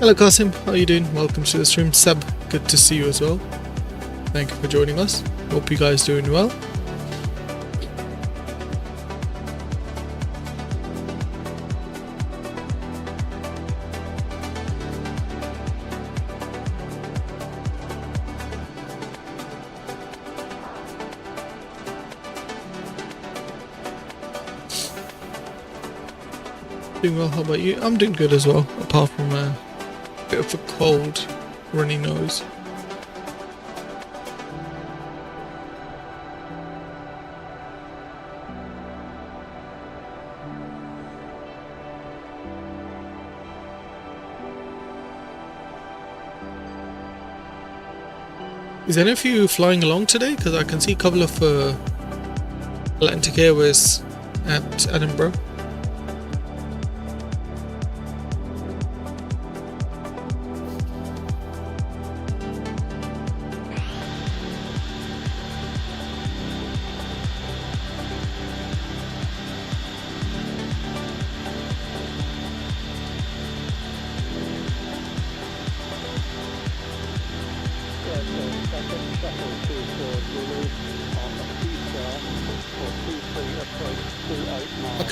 Hello Kasim, how are you doing? Welcome to the stream. Seb, good to see you as well. Thank you for joining us. Hope you guys doing well. Doing well, how about you? I'm doing good as well, apart from a bit of a cold, runny nose. Is any of you flying along today? Because I can see a couple of Atlantic Airways at Edinburgh.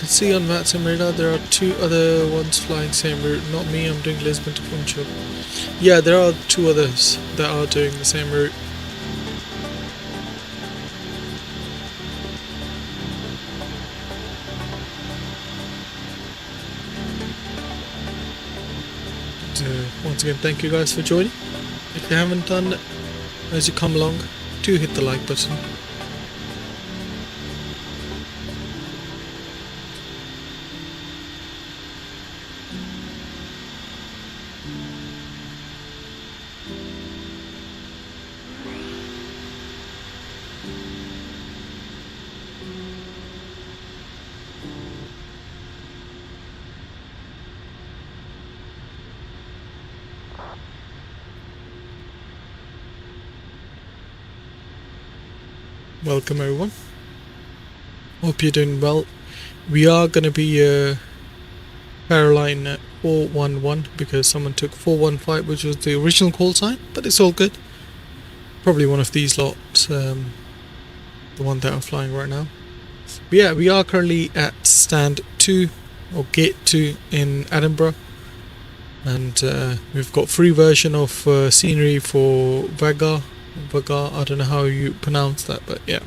See on VATSIM radar there are two other ones flying same route. Not me, I'm doing Lisbon to Funchal. Yeah, there are two others that are doing the same route. Once again, thank you guys for joining. If you haven't done, as you come along, do hit the like button. Welcome everyone. Hope you're doing well. We are going to be Faroe Island 411 because someone took 415, which was the original call sign, but it's all good. Probably one of these lots, the one that I'm flying right now. But yeah, we are currently at stand 2 or gate 2 in Edinburgh, and we've got free version of scenery for Vagar. I don't know how you pronounce that, but yeah.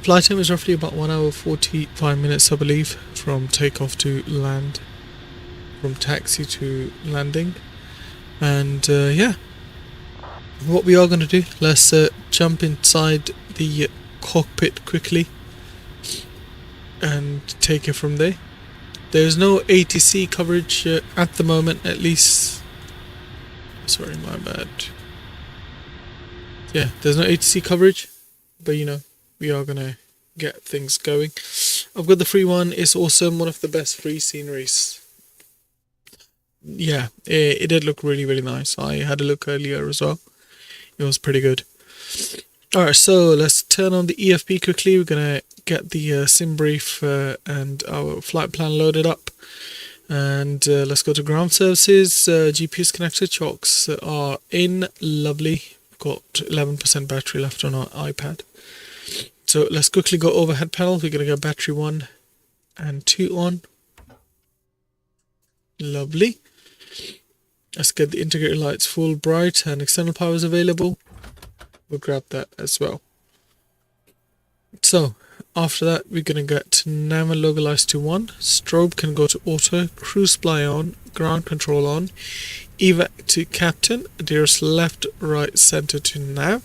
Flight time is roughly about 1 hour 45 minutes, I believe, from takeoff to land, from taxi to landing. And yeah, what we are going to do, let's jump inside the cockpit quickly and take it from there. There's no ATC coverage at the moment, at least. Sorry, my bad. Yeah, there's no ATC coverage, but you know, we are gonna get things going. I've got the free one. It's awesome, one of the best free sceneries. Yeah, it did look really, really nice. I had a look earlier as well. It was pretty good. Alright, so let's turn on the EFP quickly. We're gonna get the sim brief and our flight plan loaded up. And let's go to ground services. GPS connected, chocks are in, lovely. Got 11% battery left on our iPad. So let's quickly go overhead panel. We're going to get battery 1 and 2 on. Lovely. Let's get the integrated lights full bright and external power is available. We'll grab that as well. So after that, we're going to get nav and logo lights to 1. Strobe can go to auto. Cruise supply on. Ground control on. Evac to captain. Dearest left, right, center to nav.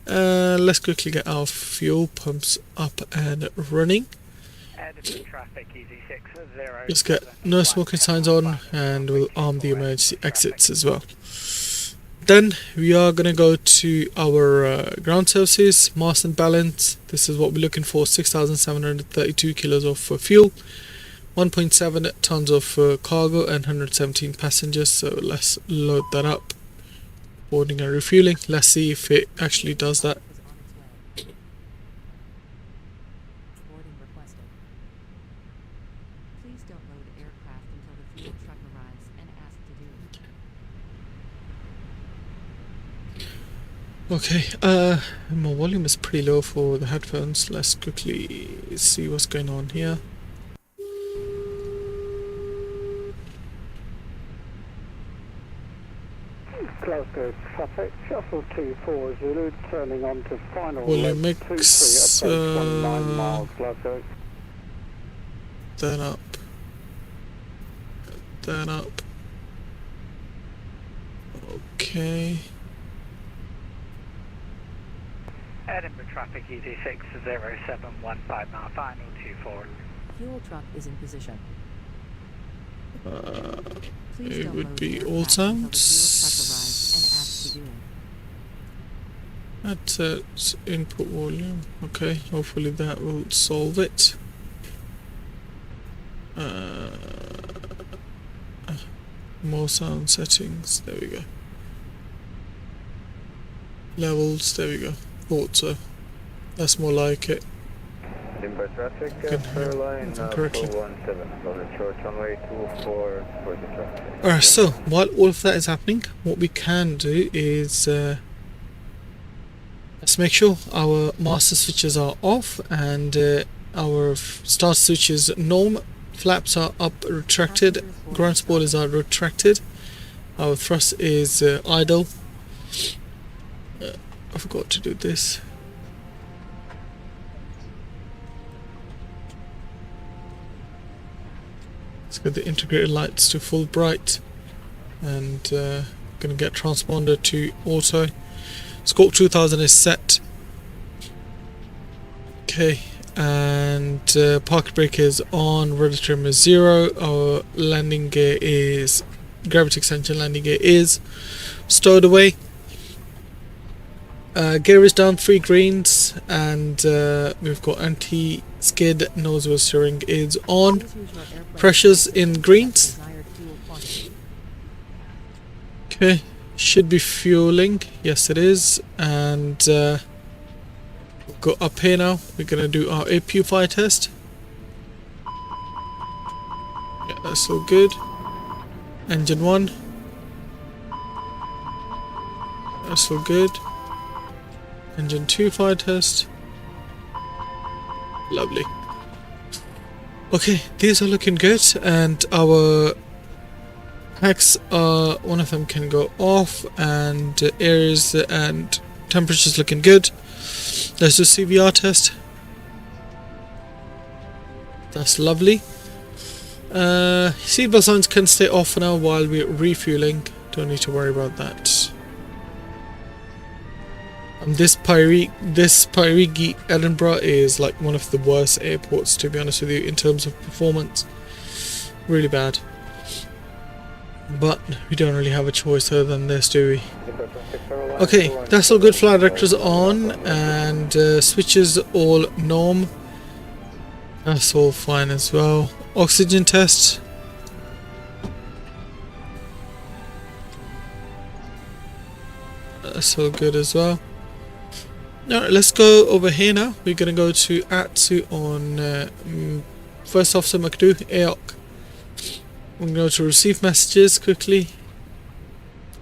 Let's quickly get our fuel pumps up and running. Let's get no smoking signs on, and we'll arm the emergency exits as well. Then we are going to go to our ground services, mass and balance. This is what we're looking for: 6,732 kilos of fuel, 1.7 tons of cargo, and 117 passengers. So let's load that up. Boarding and refueling. Let's see if it actually does that. Okay, my volume is pretty low for the headphones. Let's quickly see what's going on here. Glasgow traffic, Shuffle 24 Zulu, turning on to final Volume leg mix, 23, approach 19 miles, Glasgow. Then up. Then up. Okay. Edinburgh traffic EZ6 0715 now final 24. Fuel truck is in position. Please It don't would load be the all aircraft until the fuel sounds. truck arrives and asks to do it. That's it. Input volume. Okay, hopefully that will solve it. More sound settings. There we go. Levels. There we go. Thought so. That's more like it. Edinburgh traffic, Can hear airline correctly. 417, loaded short runway 24 for the traffic. Alright, so while all of that is happening, what we can do is let's make sure our master switches are off and our start switch is norm, flaps are up retracted, ground spoilers are retracted, our thrust is idle. I forgot to do this. Let's get the integrated lights to full bright and gonna get transponder to auto. Scope 2000 is set. Okay, and parking brake is on, rudder trim is 0, our landing gear is, gravity extension landing gear is stowed away. Gear is down 3 greens and we've got anti-skid, nose wheel steering is on. Please use your airplane Pressures in at the greens. desired fuel quantity. Okay, should be fueling. Yes, it is. And we'll go up here now. We're gonna do our APU fire test. Yeah, that's all good. Engine 1. That's all good. Engine 2 fire test. Lovely. Okay, these are looking good, and our packs are, one of them can go off, and areas and temperatures looking good. Let's do CVR test. That's lovely. Seatbelt signs can stay off for now while we're refueling. Don't need to worry about that. This Pyrigi Edinburgh is like one of the worst airports, to be honest with you, in terms of performance. Really bad. But we don't really have a choice other than this, do we? Okay, that's all good. Flight directors on and switches all norm. That's all fine as well. Oxygen test. That's all good as well. Alright, let's go over here now. We're gonna go to ATSU on first officer McDo, AOC. We're gonna go to receive messages quickly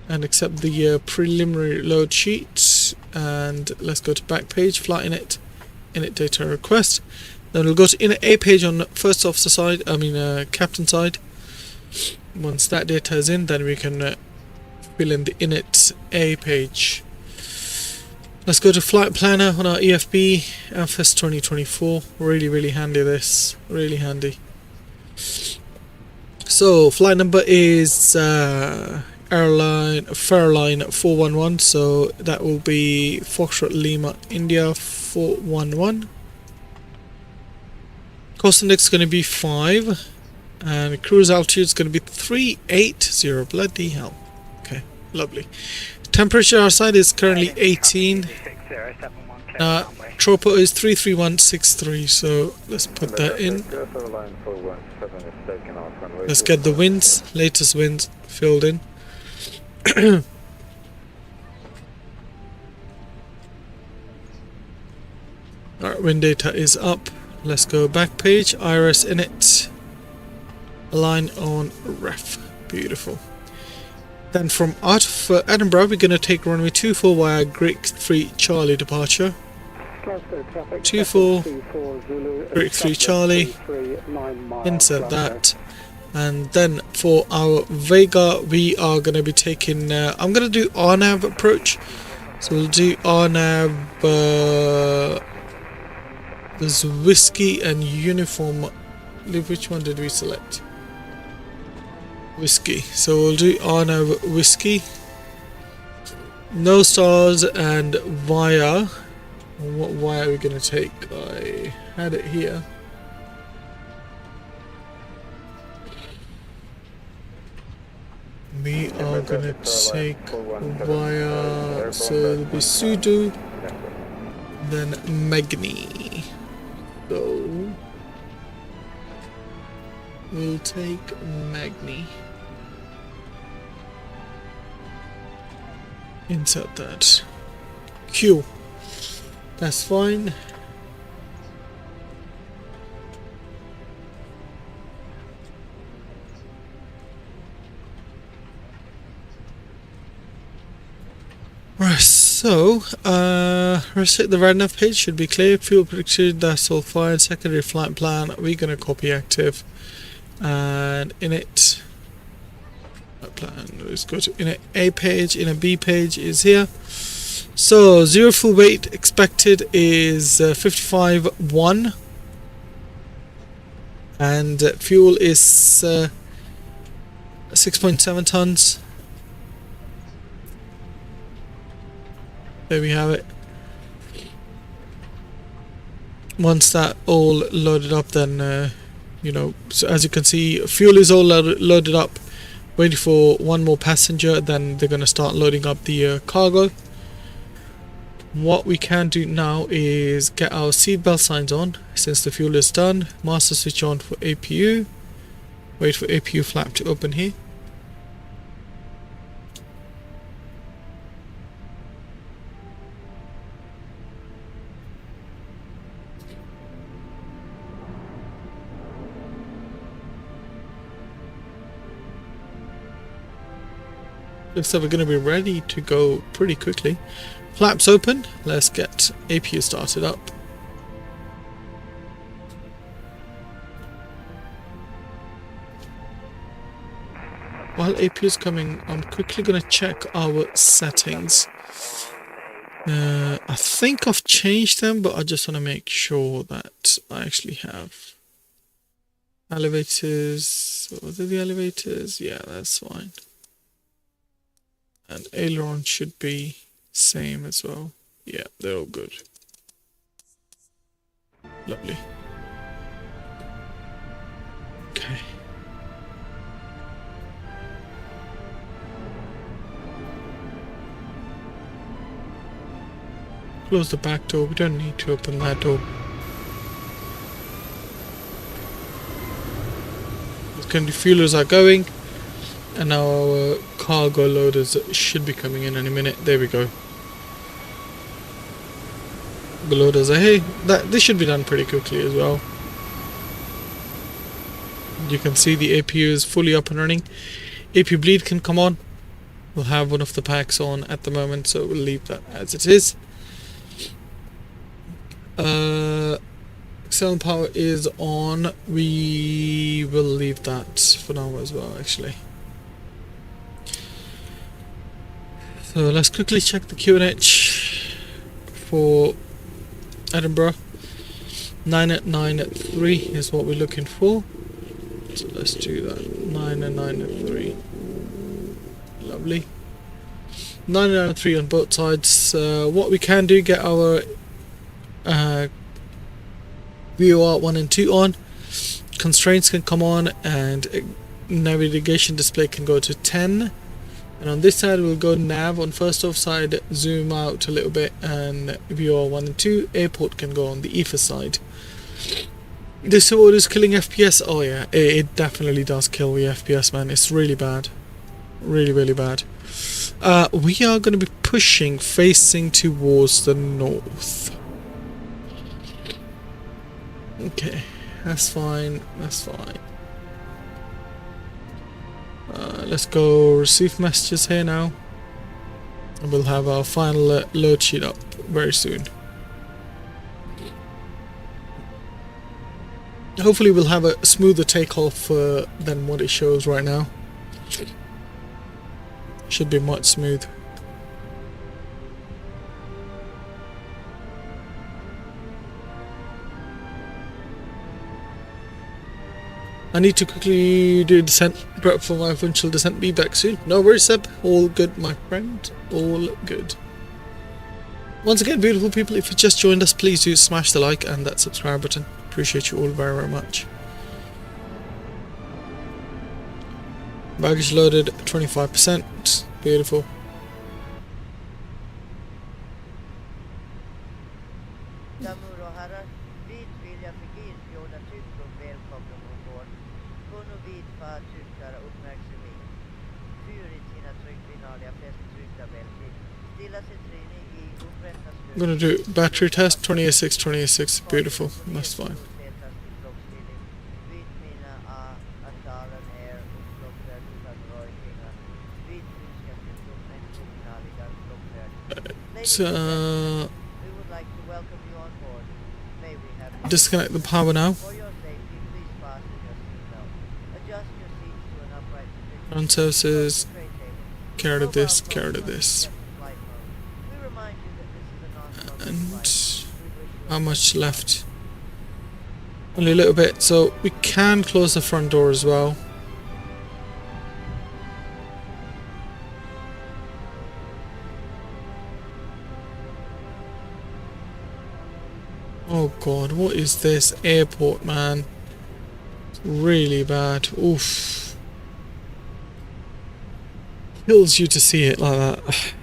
and accept the preliminary load sheet, and let's go to back page, flight init data request. Then we'll go to init A page on first officer side, captain side. Once that data is in, then we can fill in the init A page. Let's go to flight planner on our EFB MSFS 2024. Really handy, this, really handy. So flight number is airline Faroe Islands 411, so that will be Foxtrot Lima India 411. Coast index is going to be 5 and cruise altitude is going to be 380. Bloody hell. Okay, lovely. Temperature outside is currently 18. Tropo is 33163, so let's put that in. Let's get the winds, latest winds filled in. Alright, wind data is up. Let's go back page, IRS init, align on ref. Beautiful. Then from out of Edinburgh, we're going to take runway 24 via Greek 3 Charlie departure. Glasgow traffic. 24, 24 Zulu. Greek 3 Charlie, 9 miles. insert Glasgow. that. And then for our Vagar, we are going to be taking, I'm going to do RNAV approach. So we'll do RNAV, there's whiskey and uniform. Which one did we select? Whiskey. So we'll do RNAV whiskey. No stars and via. What wire are we going to take? I had it here. We are going to take via, so it'll be Sudo, then Magni. So we'll take Magni. Insert that. Q. That's fine. Right, so reset the RADNAV page should be clear. Fuel predicted, that's all fine. Secondary flight plan, we're gonna copy active, and in it plan is good. In a A page, in a B page is here. So zero full weight expected is 55.1, and fuel is 6.7 tons. There we have it. Once that all loaded up, then you know, so as you can see, fuel is all loaded up, waiting for one more passenger, then they're going to start loading up the cargo. What we can do now is get our seatbelt signs on since the fuel is done. Master switch on for APU. Wait for APU flap to open here. Looks like we're going to be ready to go pretty quickly. Flaps open. Let's get APU started up. While APU is coming, I'm quickly going to check our settings. I think I've changed them, but I just want to make sure that I actually have elevators. What are the elevators? Yeah, that's fine. And aileron should be same as well. Yeah, they're all good. Lovely. Okay. Close the back door. We don't need to open that door. The fuelers are going. And our cargo loaders should be coming in any minute. There we go. The loaders are here. This should be done pretty quickly as well. You can see the APU is fully up and running. APU bleed can come on. We'll have one of the packs on at the moment, so we'll leave that as it is. External power is on. We will leave that for now as well, actually. So let's quickly check the QNH for Edinburgh. 993 is what we're looking for. So let's do that. 993. Lovely. 993 on both sides. What we can do, get our VOR 1 and 2 on. Constraints can come on, and navigation display can go to 10. And on this side we'll go nav on first off side, zoom out a little bit, and VOR 1 and 2. Airport can go on the EFA side. This award is killing FPS. Oh yeah, it definitely does kill the FPS, man. It's really bad. Really, really bad. We are going to be pushing, facing towards the north. Okay, that's fine, that's fine. Let's go receive messages here now. And we'll have our final load sheet up very soon. Hopefully we'll have a smoother takeoff than what it shows right now. Should be much smooth. I need to quickly do descent, prep for my eventual descent. Be back soon. No worries, Seb. All good, my friend. All good. Once again, beautiful people, if you just joined us, please do smash the like and that subscribe button. Appreciate you all very, very much. Baggage loaded 25%. Beautiful. I'm gonna do battery test 20A6, 20A6. Beautiful. That's fine. Disconnect the power now. Ground services. Get rid of this. Get rid of this. And how much left? Only a little bit, so we can close the front door as well. Oh god, what is this airport, man? It's really bad. Oof. Kills you to see it like that.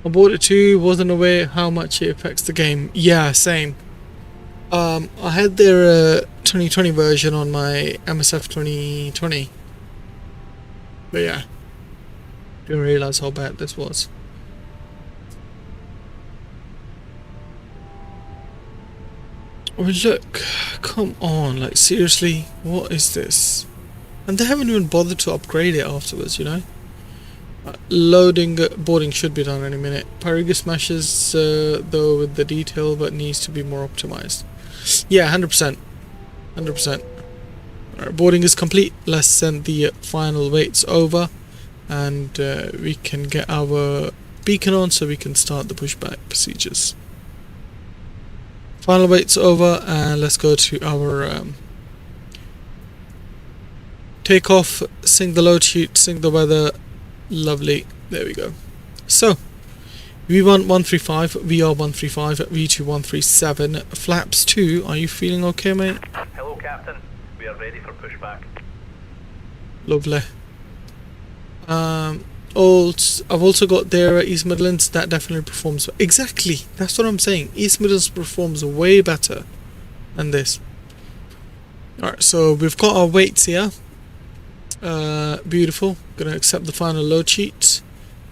I bought it too, wasn't aware how much it affects the game. Yeah, same. I had their 2020 version on my MSF2020. But yeah, didn't realise how bad this was. I mean, look, come on, like seriously, what is this? And they haven't even bothered to upgrade it afterwards, you know? Loading, boarding should be done any minute. Pariga smashes though with the detail, but needs to be more optimized. Yeah, 100%. 100%. Alright, boarding is complete. Let's send the final weights over, and we can get our beacon on so we can start the pushback procedures. Final weights over, and let's go to our takeoff, sync the load sheet, sync the weather. Lovely, there we go. So, V1 135, VR 135, V2 137, flaps 2. Are you feeling okay, mate? Hello, Captain. We are ready for pushback. Lovely. I've also got their East Midlands. That definitely performs. Exactly, that's what I'm saying. East Midlands performs way better than this. Alright, so we've got our weights here. Beautiful. Gonna accept the final load sheet.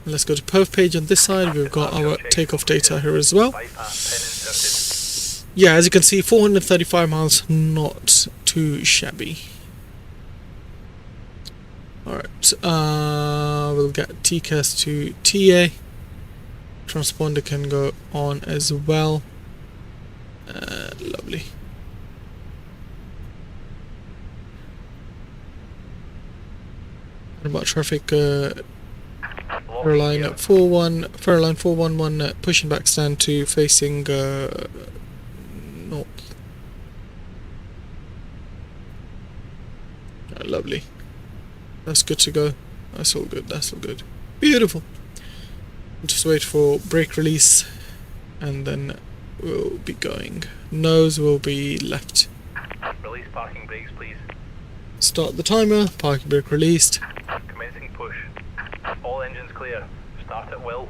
And let's go to perf page on this side. We've got our takeoff data here as well. Yeah, as you can see, 435 miles, not too shabby. Alright, we'll get TCAS to TA. Transponder can go on as well. Lovely. What about traffic? Fairline 411 pushing back stand to facing north. Lovely. That's good to go. That's all good. That's all good. Beautiful. Just wait for brake release, and then we'll be going. Nose will be left. Release parking brakes, please. Start the timer. Parking brake released. Commencing push. All engines clear. Start at will.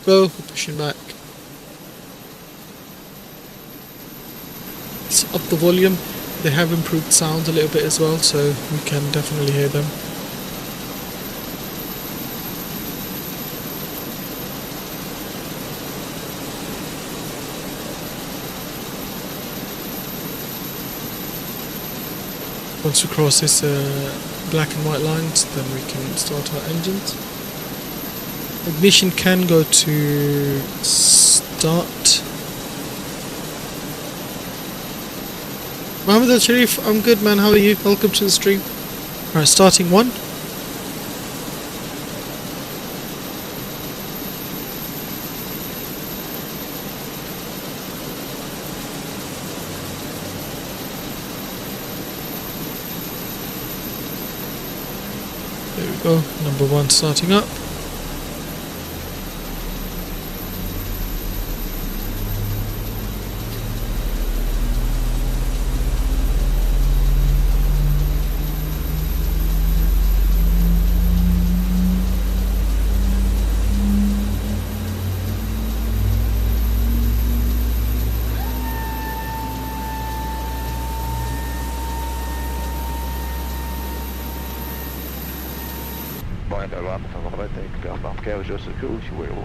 Go, we're pushing back. Let's up the volume. They have improved sound a little bit as well, so we can definitely hear them. Once we cross this black and white lines, then we can start our engines. Ignition can go to start. Mohammed Al Sharif, I'm good man, how are you? Welcome to the stream. Alright, starting one. There we go, number one starting up.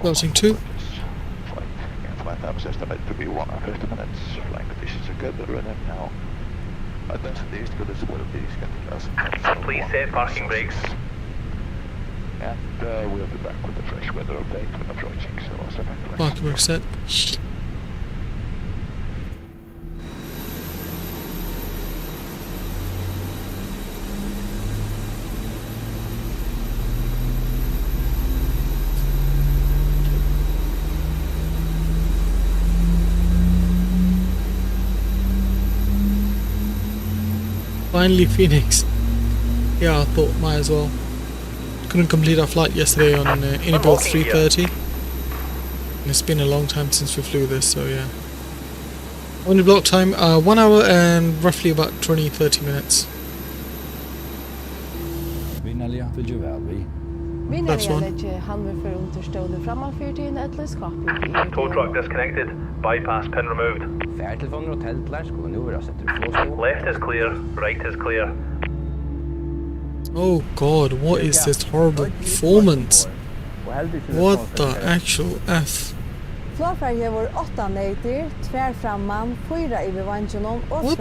Closing two. Flight time is estimated to be 150 minutes. Flying conditions are good, but running now. Advance in the east, good visibility, Please set parking brakes. And we'll be back with the fresh weather update when approaching, so I'll step back to Parking brake set. Finally Phoenix. Yeah, I thought might as well. Couldn't complete our flight yesterday on Edinburgh 320. And it's been a long time since we flew this, so yeah. Only block time, 1 hour and roughly about 20-30 minutes. That's one. Tow truck disconnected. Bypass pin removed. Left is clear, right is clear. Oh god, what is this horrible performance? What the actual F? What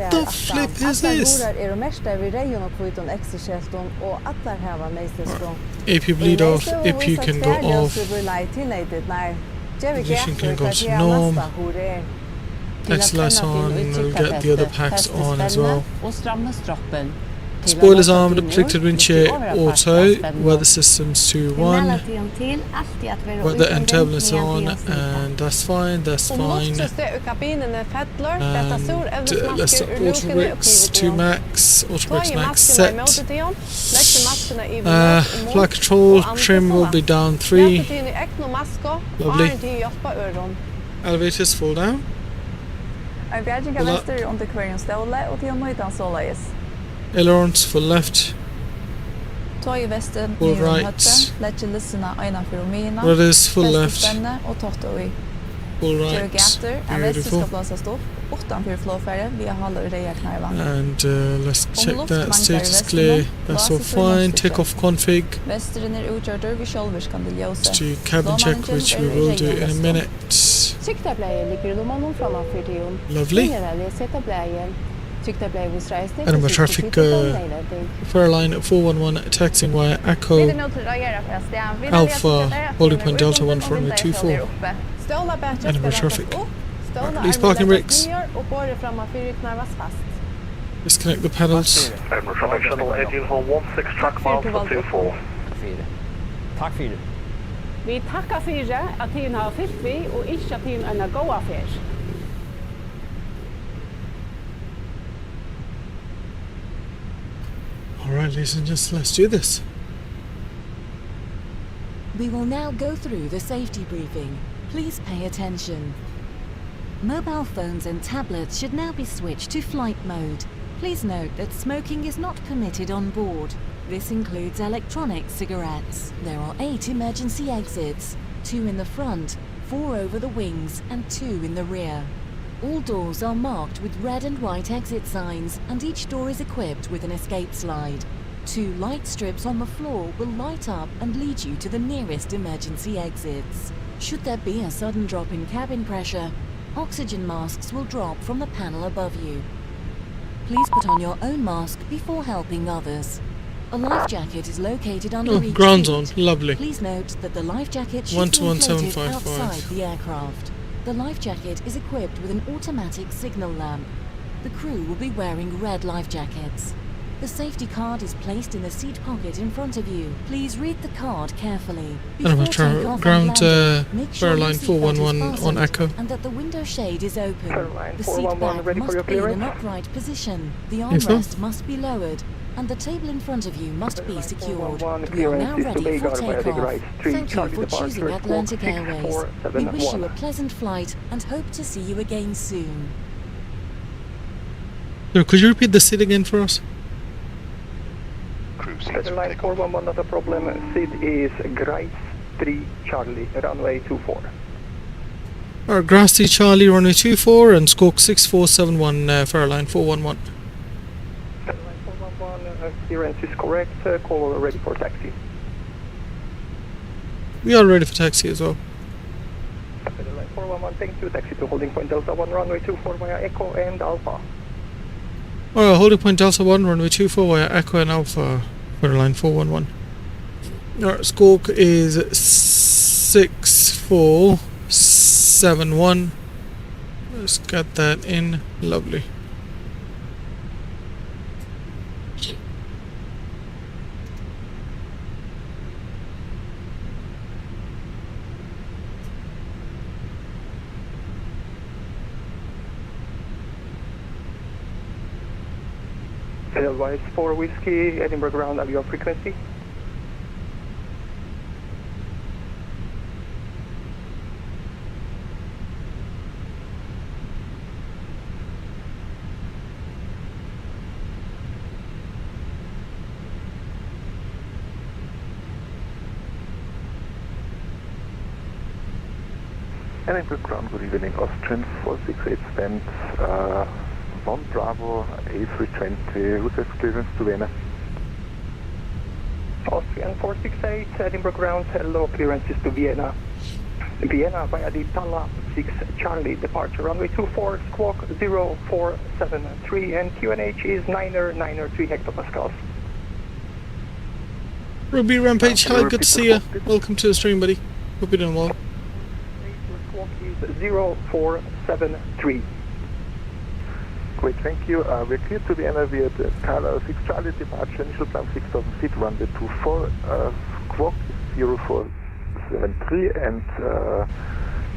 the flip is this? AP bleed off, AP can go off. Ignition can go to norm. Taxi lights on, we'll get the other packs on as well. Spoilers armed, predicted wind shear auto, weather systems to 1, weather and turbulence on, and that's fine, that's fine. And let's set auto brakes to max, auto brakes max set. Flight control, trim will be down 3. Lovely. Elevators full down. Full up. Ailerons full left. Full right. Rudders full left. Full right. Beautiful. And let's check that. Status clear. That's all fine. Takeoff config. Let's do cabin check, which we will do in a minute. Lovely. Edinburgh traffic, Faroe Islands 411 taxiing via Echo Alpha holding point Delta 1424. Edinburgh traffic. Right, release parking brakes. Disconnect the pedals. Edinburgh traffic shuttle engine hold 16 track miles for 24. Takk for det. Vi tackar för att tiden har fyllt vi och inte att tiden är en god affär. Alright, ladies and gents, let's do this. We will now go through the safety briefing. Please pay attention. Mobile phones and tablets should now be switched to flight mode. Please note that smoking is not permitted on board. This includes electronic cigarettes. There are 8 emergency exits. 2 in the front, 4 over the wings, and 2 in the rear. All doors are marked with red and white exit signs, and each door is equipped with an escape slide. 2 light strips on the floor will light up and lead you to the nearest emergency exits. Should there be a sudden drop in cabin pressure, oxygen masks will drop from the panel above you. Please put on your own mask before helping others. A life jacket is located under each ground seat. zone, lovely. Please note that the life jacket should 121.755. be inflated outside the aircraft. The life jacket is equipped with an automatic signal lamp. The crew will be wearing red life jackets. The safety card is placed in the seat pocket in front of you. Please read the card carefully. Anyway, Before ground make sure Fairline your seatbelt is 411 on fastened Echo. and that the window shade is open. Fairline The seat 411 back ready for must your be in an clearance. upright position. The Info? armrest must be lowered, and the table in front of you must be secured. 411 We are now clearance is to ready for Vagar via the takeoff. right street, Thank you Charlie for departure, choosing squawk Atlantic Airways. We wish you 6471. a pleasant flight and hope to see you again soon. So could you repeat the seat again for us? Crew seats for Line takeoff. 411, not a problem. Seat is Grace 3 Charlie, runway 24. Alright, Grassy Charlie, runway 24 and squawk 6471, Fairline 411. Line 411, clearance is correct. Call ready for taxi. We are ready for taxi as well. Line 411, thank you. Taxi to holding point Delta 1, runway 24 via Echo and Alpha. Alright, holding point Delta 1, runway 24 via Echo and Alpha, Fairline 411. Alright, squawk is 6471. Let's get that in. Lovely. Edelweiss 4 Whiskey, Edinburgh ground, have your frequency. Edinburgh ground, good evening. Austrian 468 stand 1 Bravo A320, request clearance to Vienna. Austrian 468, Edinburgh ground, hello, clearances to Vienna. Vienna via the Tala 6 Charlie, departure runway 24, squawk 0473, and QNH is 993 hectopascals. Ruby Rampage, hi, good to see you. Welcome to the stream, buddy. Hope you're doing well. Squawk is 0473. Great, thank you. We're clear to Vienna via the Tala 6 Charlie departure, initial climb 6,000 feet, runway 24, squawk is 0473, and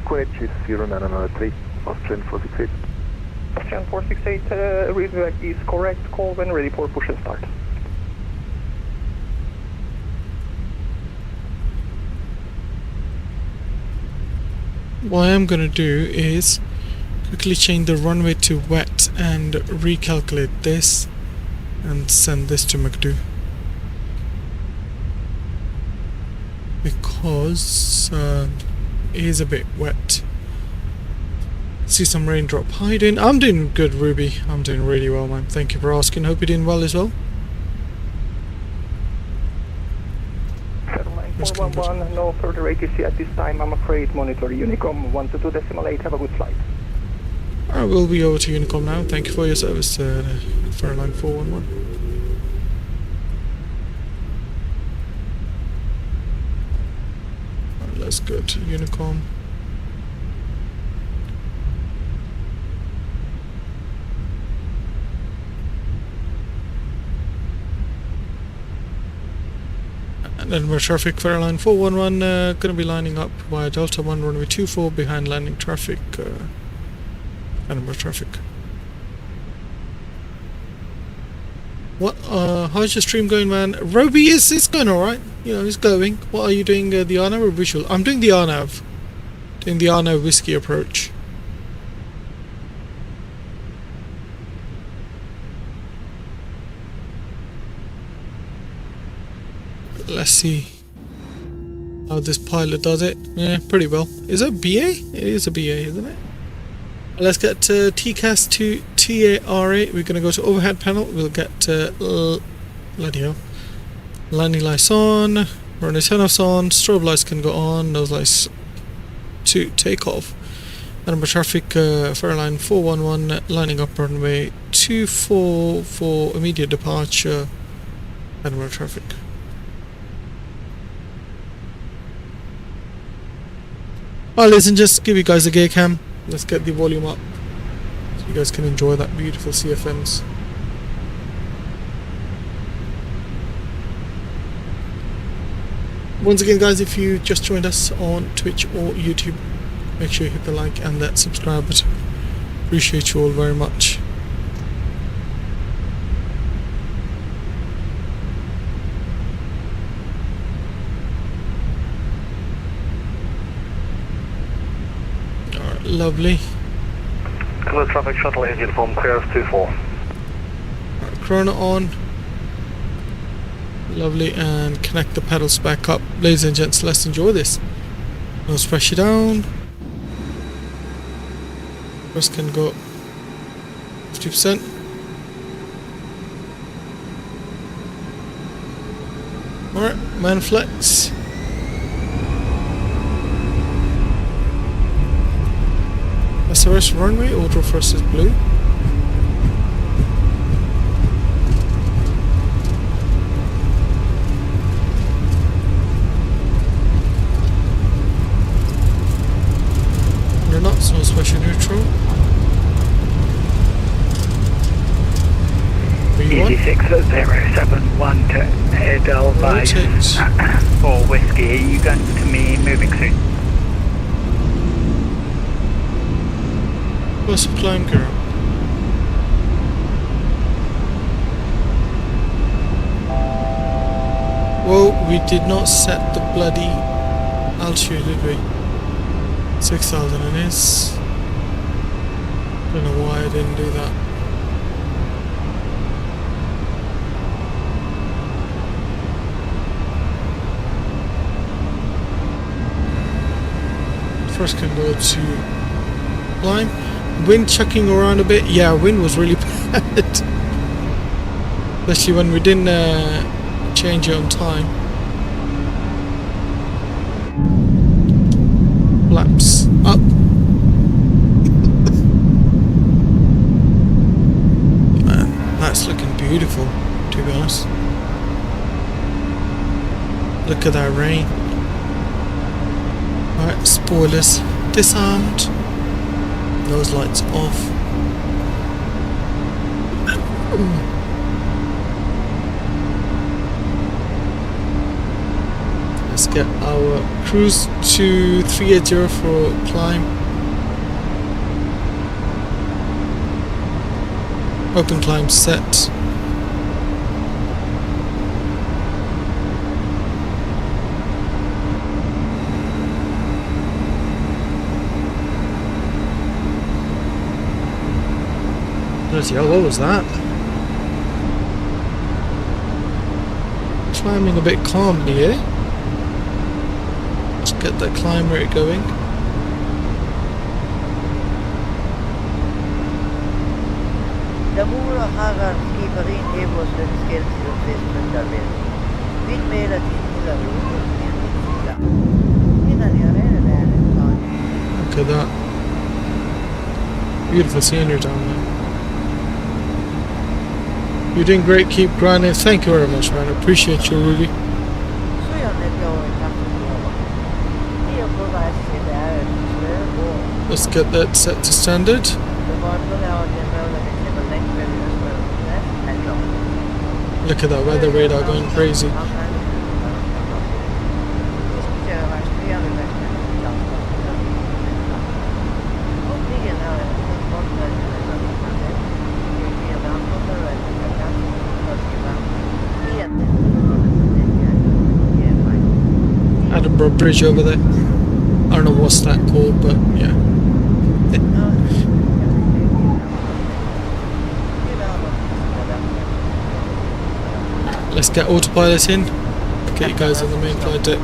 QNH is 0993, Austrian 468. Austrian 468, redirect is correct, call when ready for push and start. What I'm gonna do is quickly change the runway to wet and recalculate this and send this to McDo, because it is a bit wet. See some raindrop. How you doing? I'm doing good, Ruby. I'm doing really well, man. Thank you for asking. Hope you're doing well as well. Line 411, no further ATC at this time, I'm afraid. Monitor Unicom 122.8, have a good flight. I will be over to Unicom now. Thank you for your service, Fairline 411. Alright, let's go to Unicom. And then we're traffic Fairline 411, going to be lining up via Delta 1 runway 24 behind landing traffic. Edinburgh traffic. What? How's your stream going, man? Roby is going alright. You know, it's going. What are you doing? The Arnav or visual? I'm doing the Arnav. Doing the Arnav whiskey approach. Let's see. how this pilot does it. Yeah, pretty well. Is that BA? It is a BA, isn't it? Let's get TCAS to TARA. We're going to go to overhead panel. We'll get bloody hell. Landing lights on. Runway turn-offs on. Strobe lights can go on. Nose lights to take off. Edinburgh traffic, Faroe Island 411, lining up runway 24 for immediate departure. Edinburgh traffic. Alright, listen, just give you guys a gear cam. Let's get the volume up so you guys can enjoy that beautiful CFMs. Once again, guys, if you just joined us on Twitch or YouTube, make sure you hit the like and that subscribe button. Appreciate you all very much. Alright, lovely. Clear traffic shuttle engine from clear 24. Alright, chrono on. Lovely, and connect the pedals back up. Ladies and gents, let's enjoy this. Nose pressure down. First can go 50%. Alright, man flex. SRS runway, auto thrust is blue. Knots, nose pressure neutral. EG6071 to Edelweiss for whiskey. Are you going to me moving soon? What's the climb, girl? Whoa, we did not set the bloody altitude, did we? 6,000 it is. Don't know why I didn't do that. First can go to climb. Wind chucking around a bit. Yeah, wind was really bad. Especially when we didn't change it on time. Flaps up. Man, that's looking beautiful, to be honest. Look at that rain. Alright, spoilers disarmed. Nose lights off. Let's get our cruise to 380 for climb. Open climb set. Bloody hell, what was that? Climbing a bit calmly, eh? Let's get that climb rate going. Look at that. Beautiful scenery down there. You're doing great, keep grinding. Thank you very much, man. I appreciate you, Rudy. Let's get that set to standard. Look at that weather radar going crazy. Edinburgh Bridge over there. I don't know what's that called, but yeah. Let's get autopilot in. Get you guys on the main flight deck.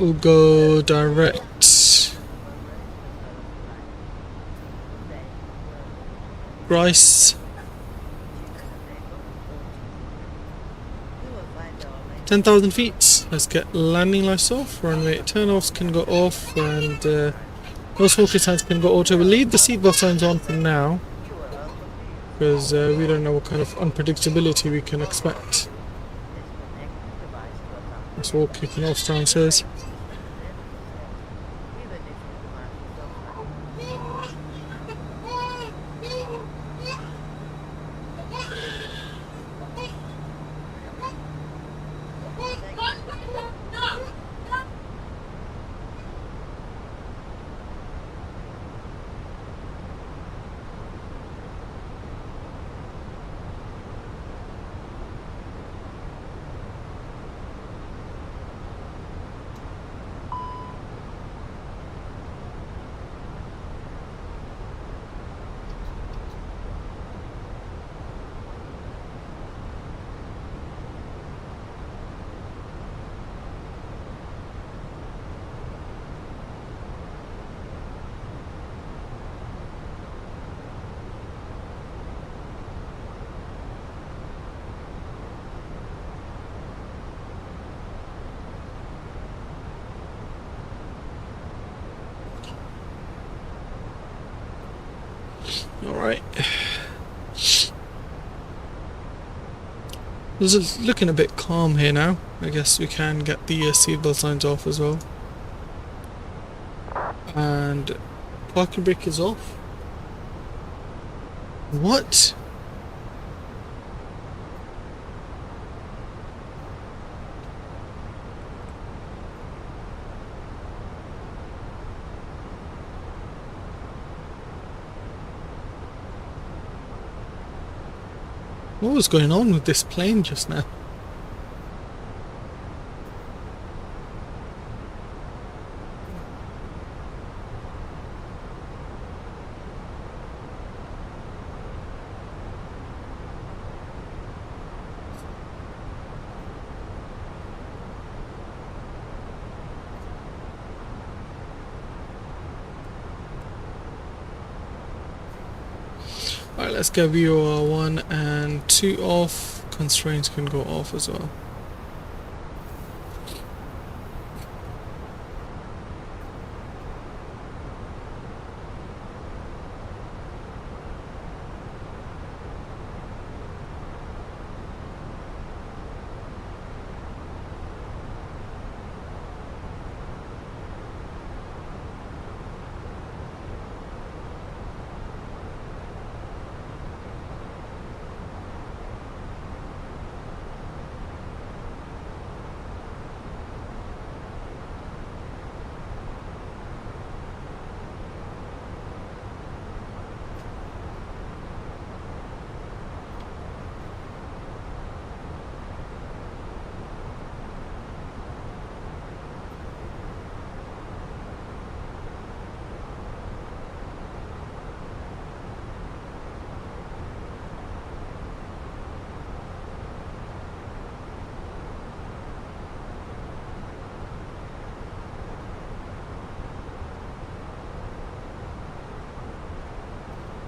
We'll go direct. Bryce. 10,000 feet. Let's get landing lights off. Runway turnoffs can go off, and those focus signs can go auto. We'll leave the seatbelt signs on for now, because we don't know what kind of unpredictability we can expect. That's all kicking off downstairs. Alright. This is looking a bit calm here now. I guess we can get the seatbelt signs off as well. And parking brake is off. What? What was going on with this plane just now? Alright, let's get VOR 1 and 2 off. Constraints can go off as well.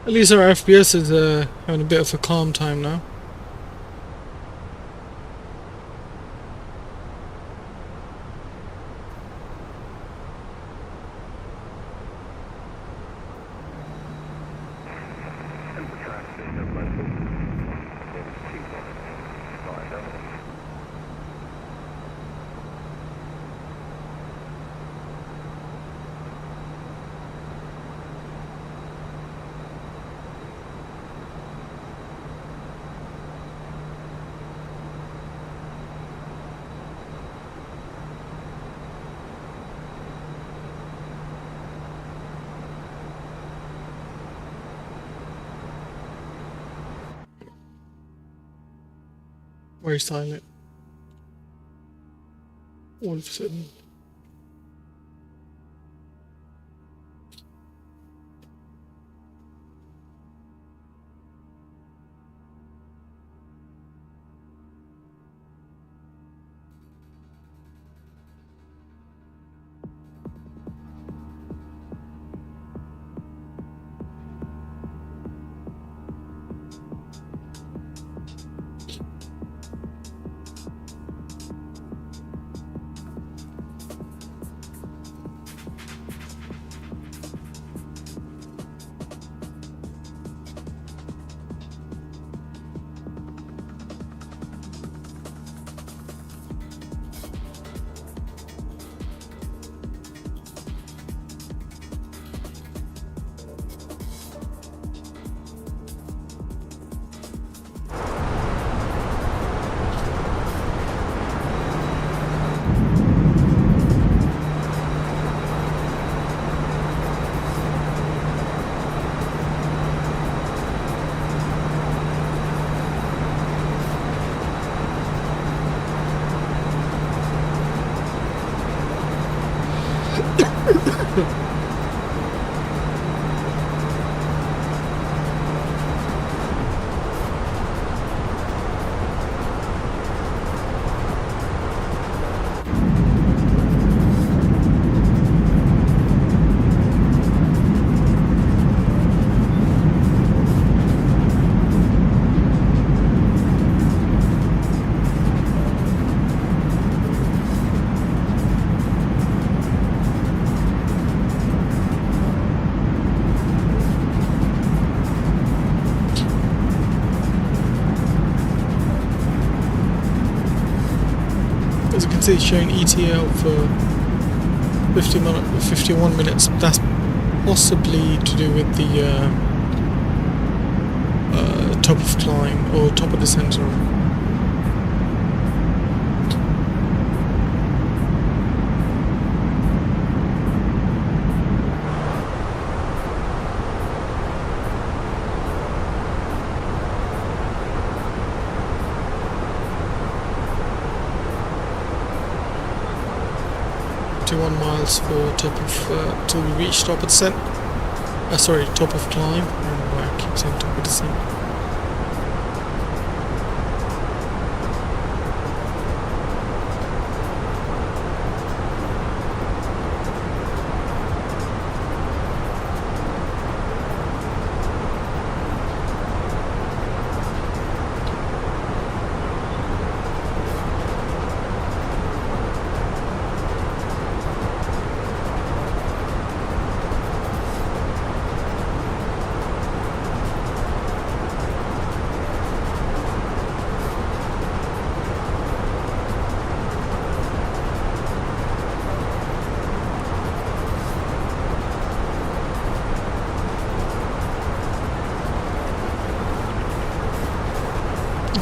At least our FPS is having a bit of a calm time now. Very silent. All of a sudden. can see it's showing ETA of 51 minutes. That's possibly to do with the top of climb or top of descent. Sorry. Miles for top of till we reach top of descent. Sorry, top of climb. I don't know why I keep saying top of descent.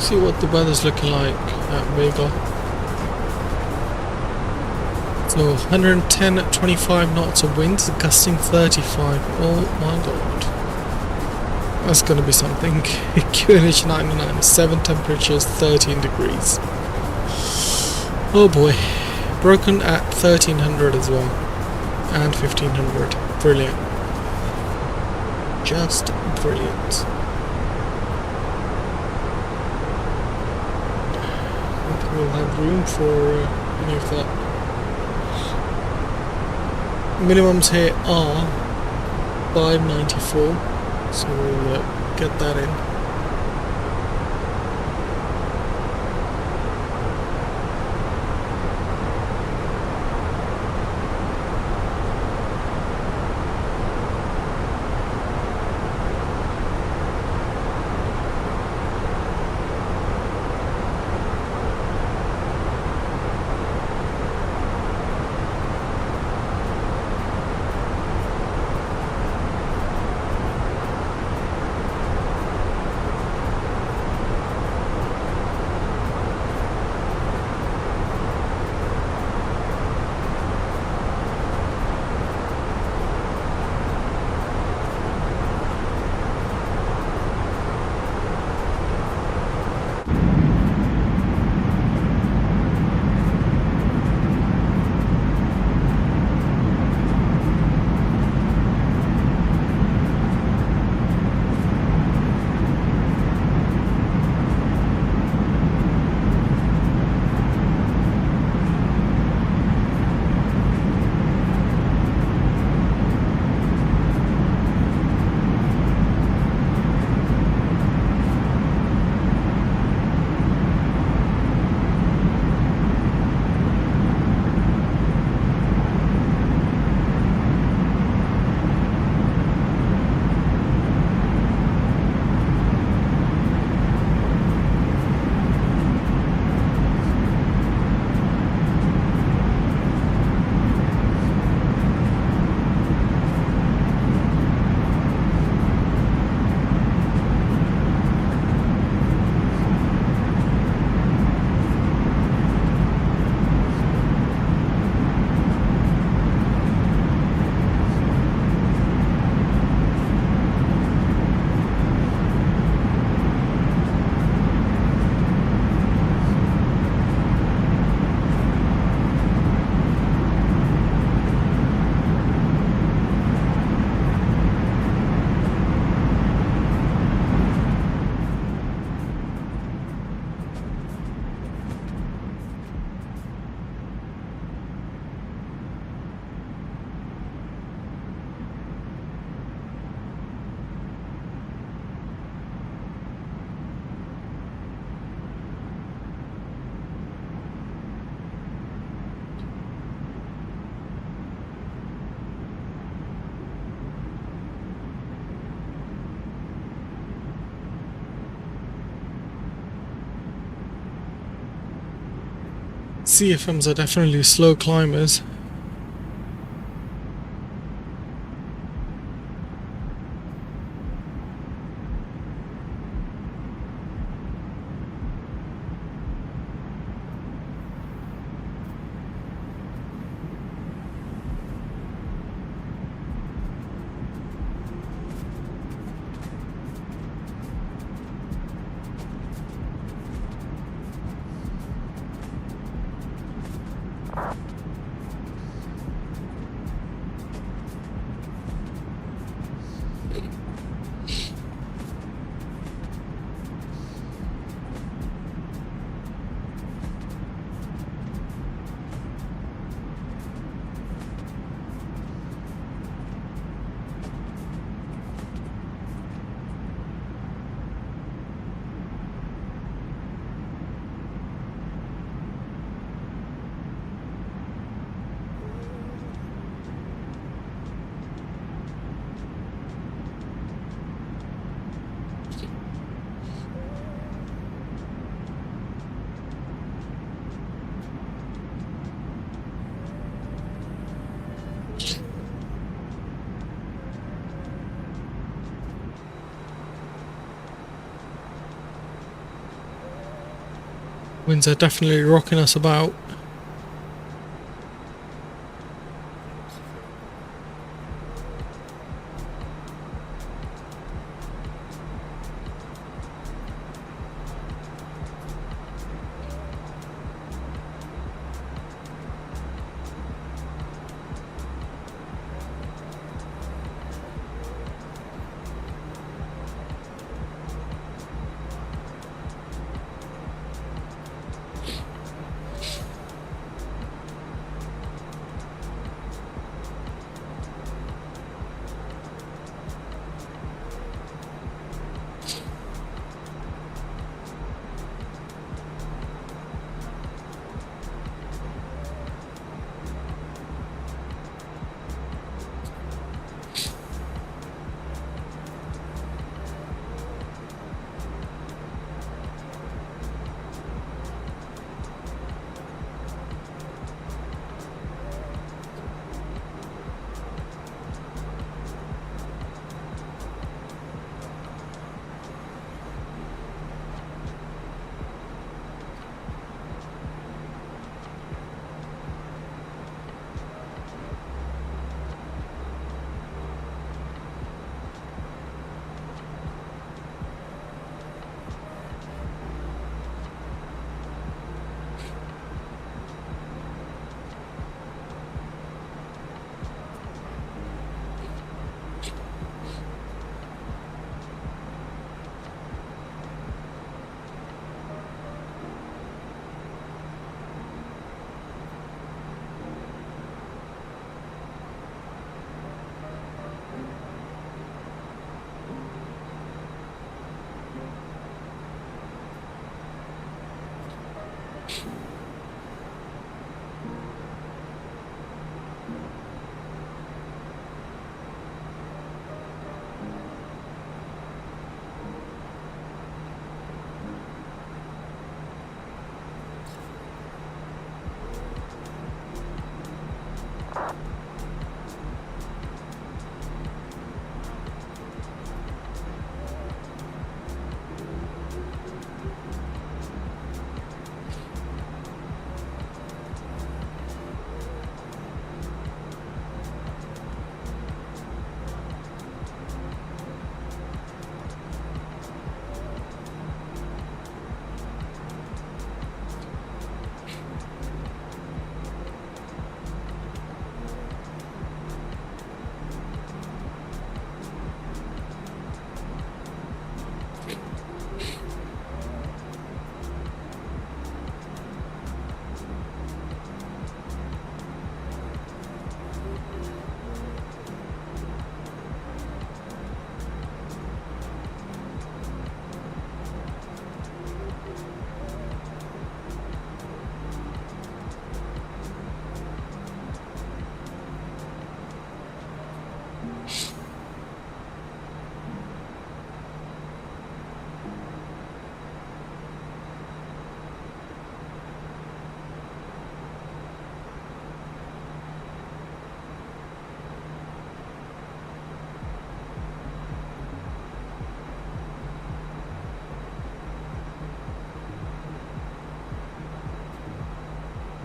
See what the weather's looking like at Vagar. So 110 at 25 knots of wind, gusting 35. Oh my god. That's gonna be something. QNH 99, 7 temperatures, 13 degrees. Oh boy. Broken at 1300 as well. And 1500. Brilliant. Just brilliant. We'll have room for any of that. Minimums here are 594, so we'll get that in. CFMs are definitely slow climbers. Winds are definitely rocking us about.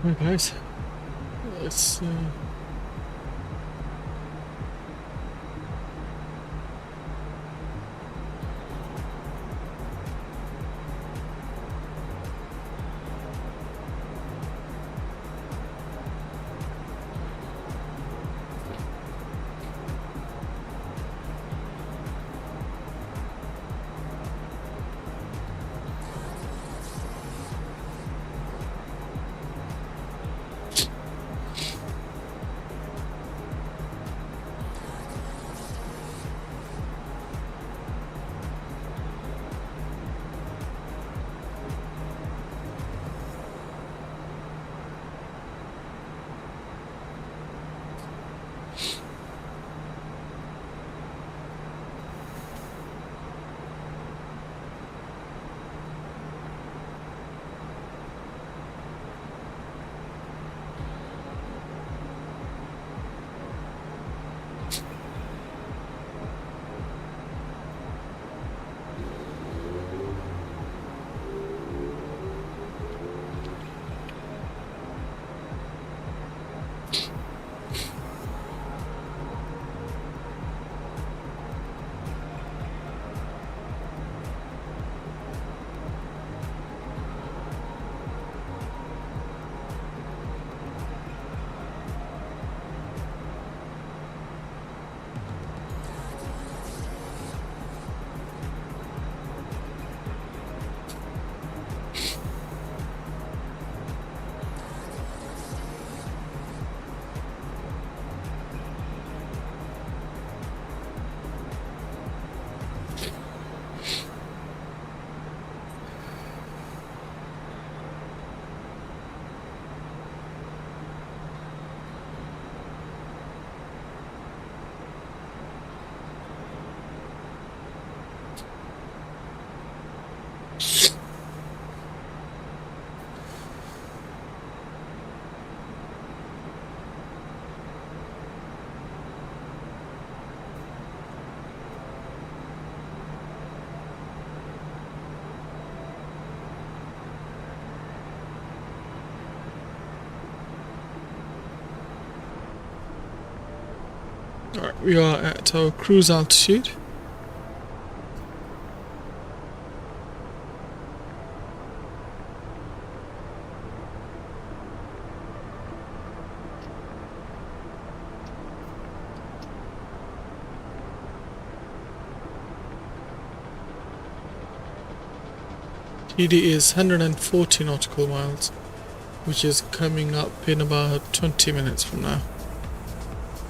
Alright guys, let's Alright, we are at our cruise altitude. TD is 140 nautical miles, which is coming up in about 20 minutes from now.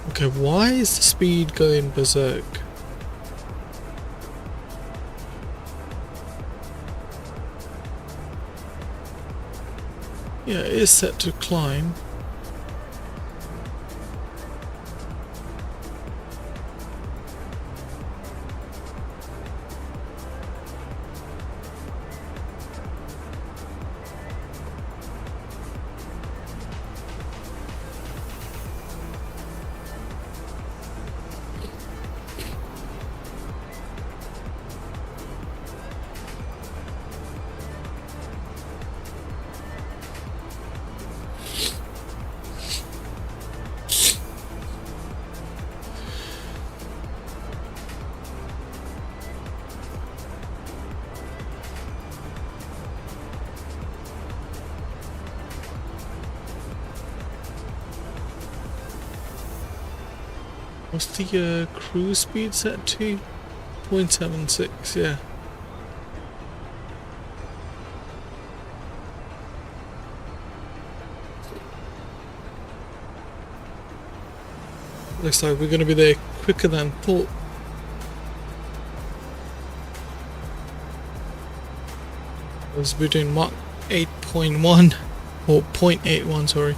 Okay, why is the speed going berserk? Yeah, it is set to climb. What's the cruise speed set to? 0.76, yeah. Looks like we're going to be there quicker than thought. It was between Mach 8.1 or 0.81, sorry.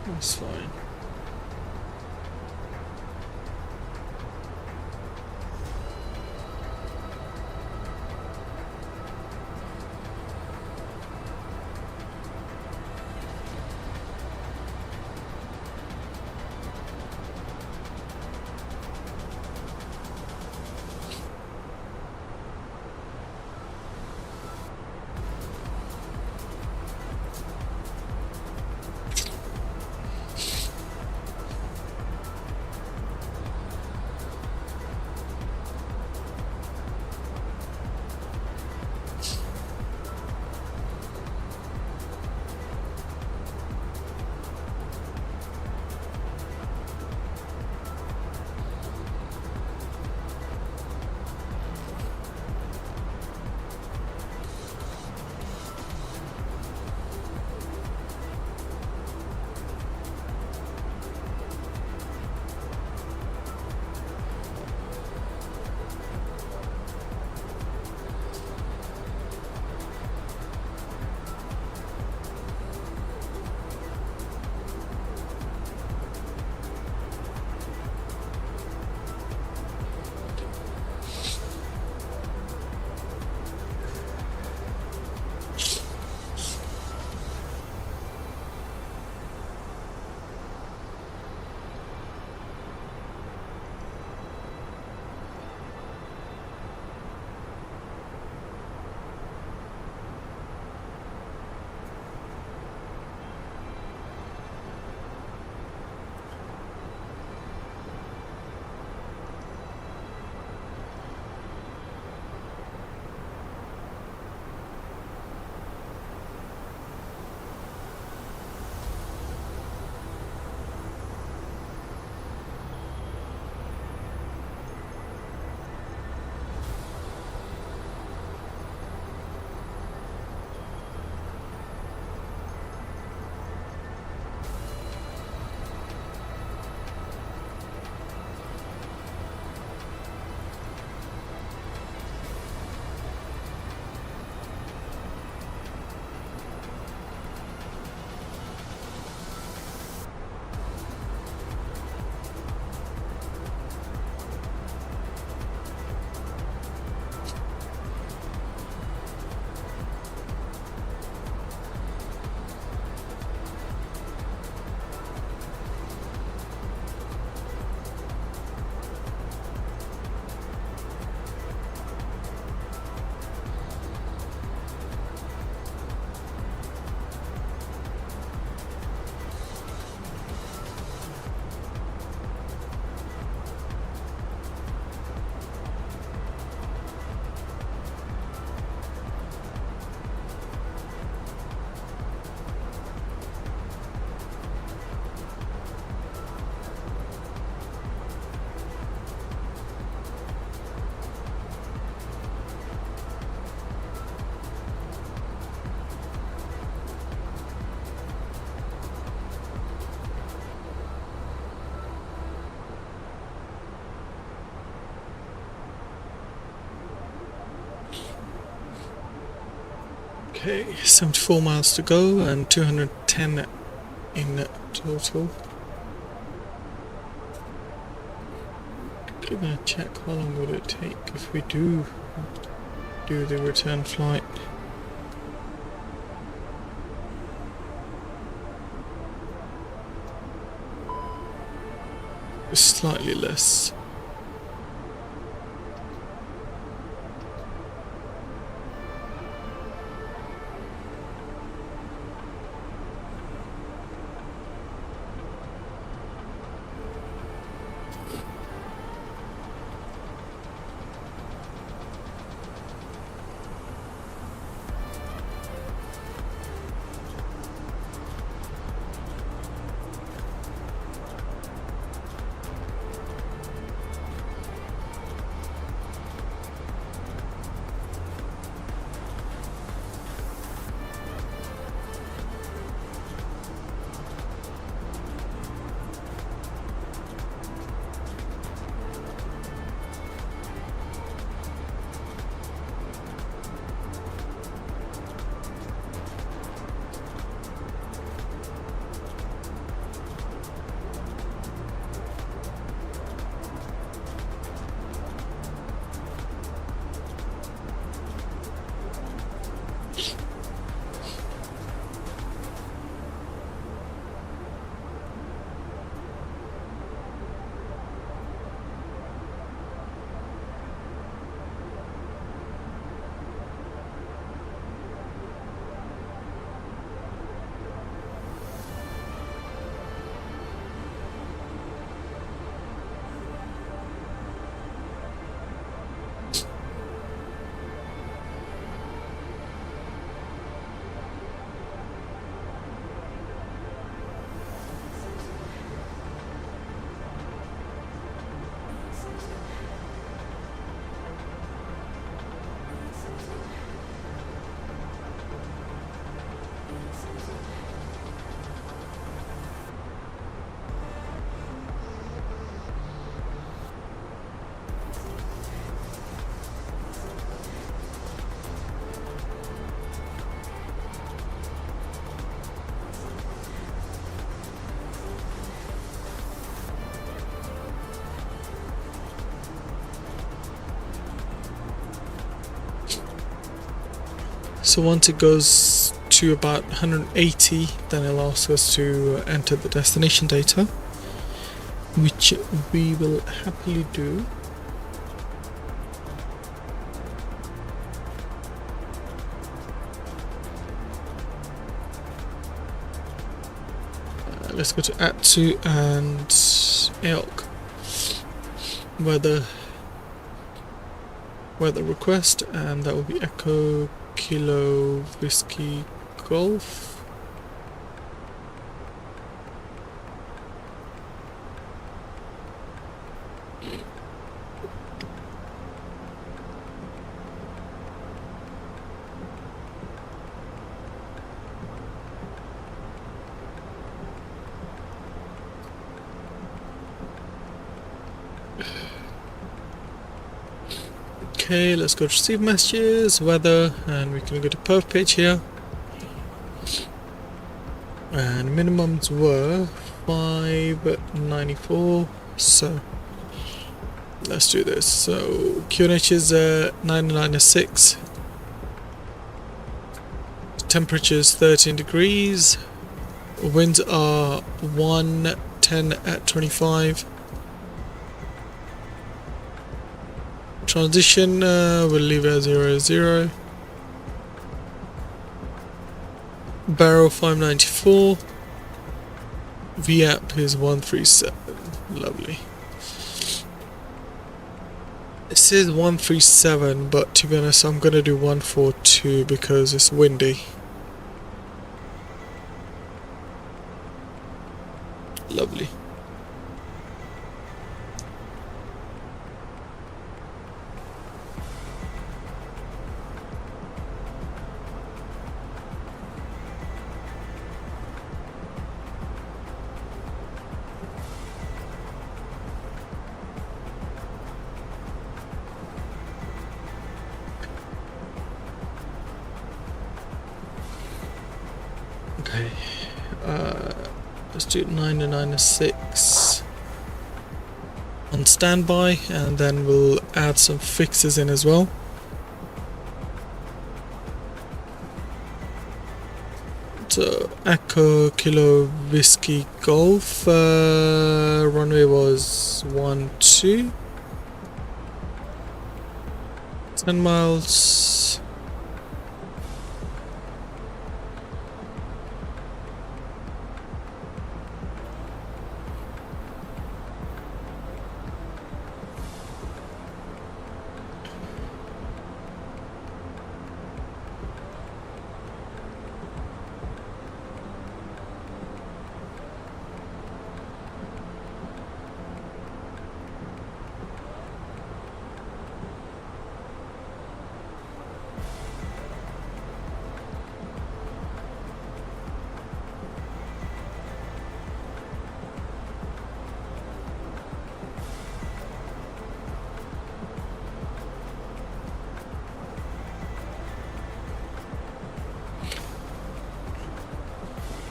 That's fine. Okay, 74 miles to go and 210 in total. Gonna check how long would it take if we do the return flight. Slightly less. So once it goes to about 180, then it'll ask us to enter the destination data, which we will happily do. Let's go to ATSU and EOC. Weather request, and that will be Echo Kilo Whiskey Golf. Okay, let's go to receive messages, weather, and we can go to perf page here. And minimums were 594, so let's do this. So QNH is 996, temperature is 13 degrees, winds are 110 at 25. Transition, we'll leave it at 0, Barrow 594. VAP is 137. Lovely. It says 137, but to be honest, I'm gonna do 142 because it's windy. Lovely. Okay, let's do 9 to 9 to 6 on standby, and then we'll add some fixes in as well. So Echo Kilo Whiskey Golf, runway was 12, 10 miles.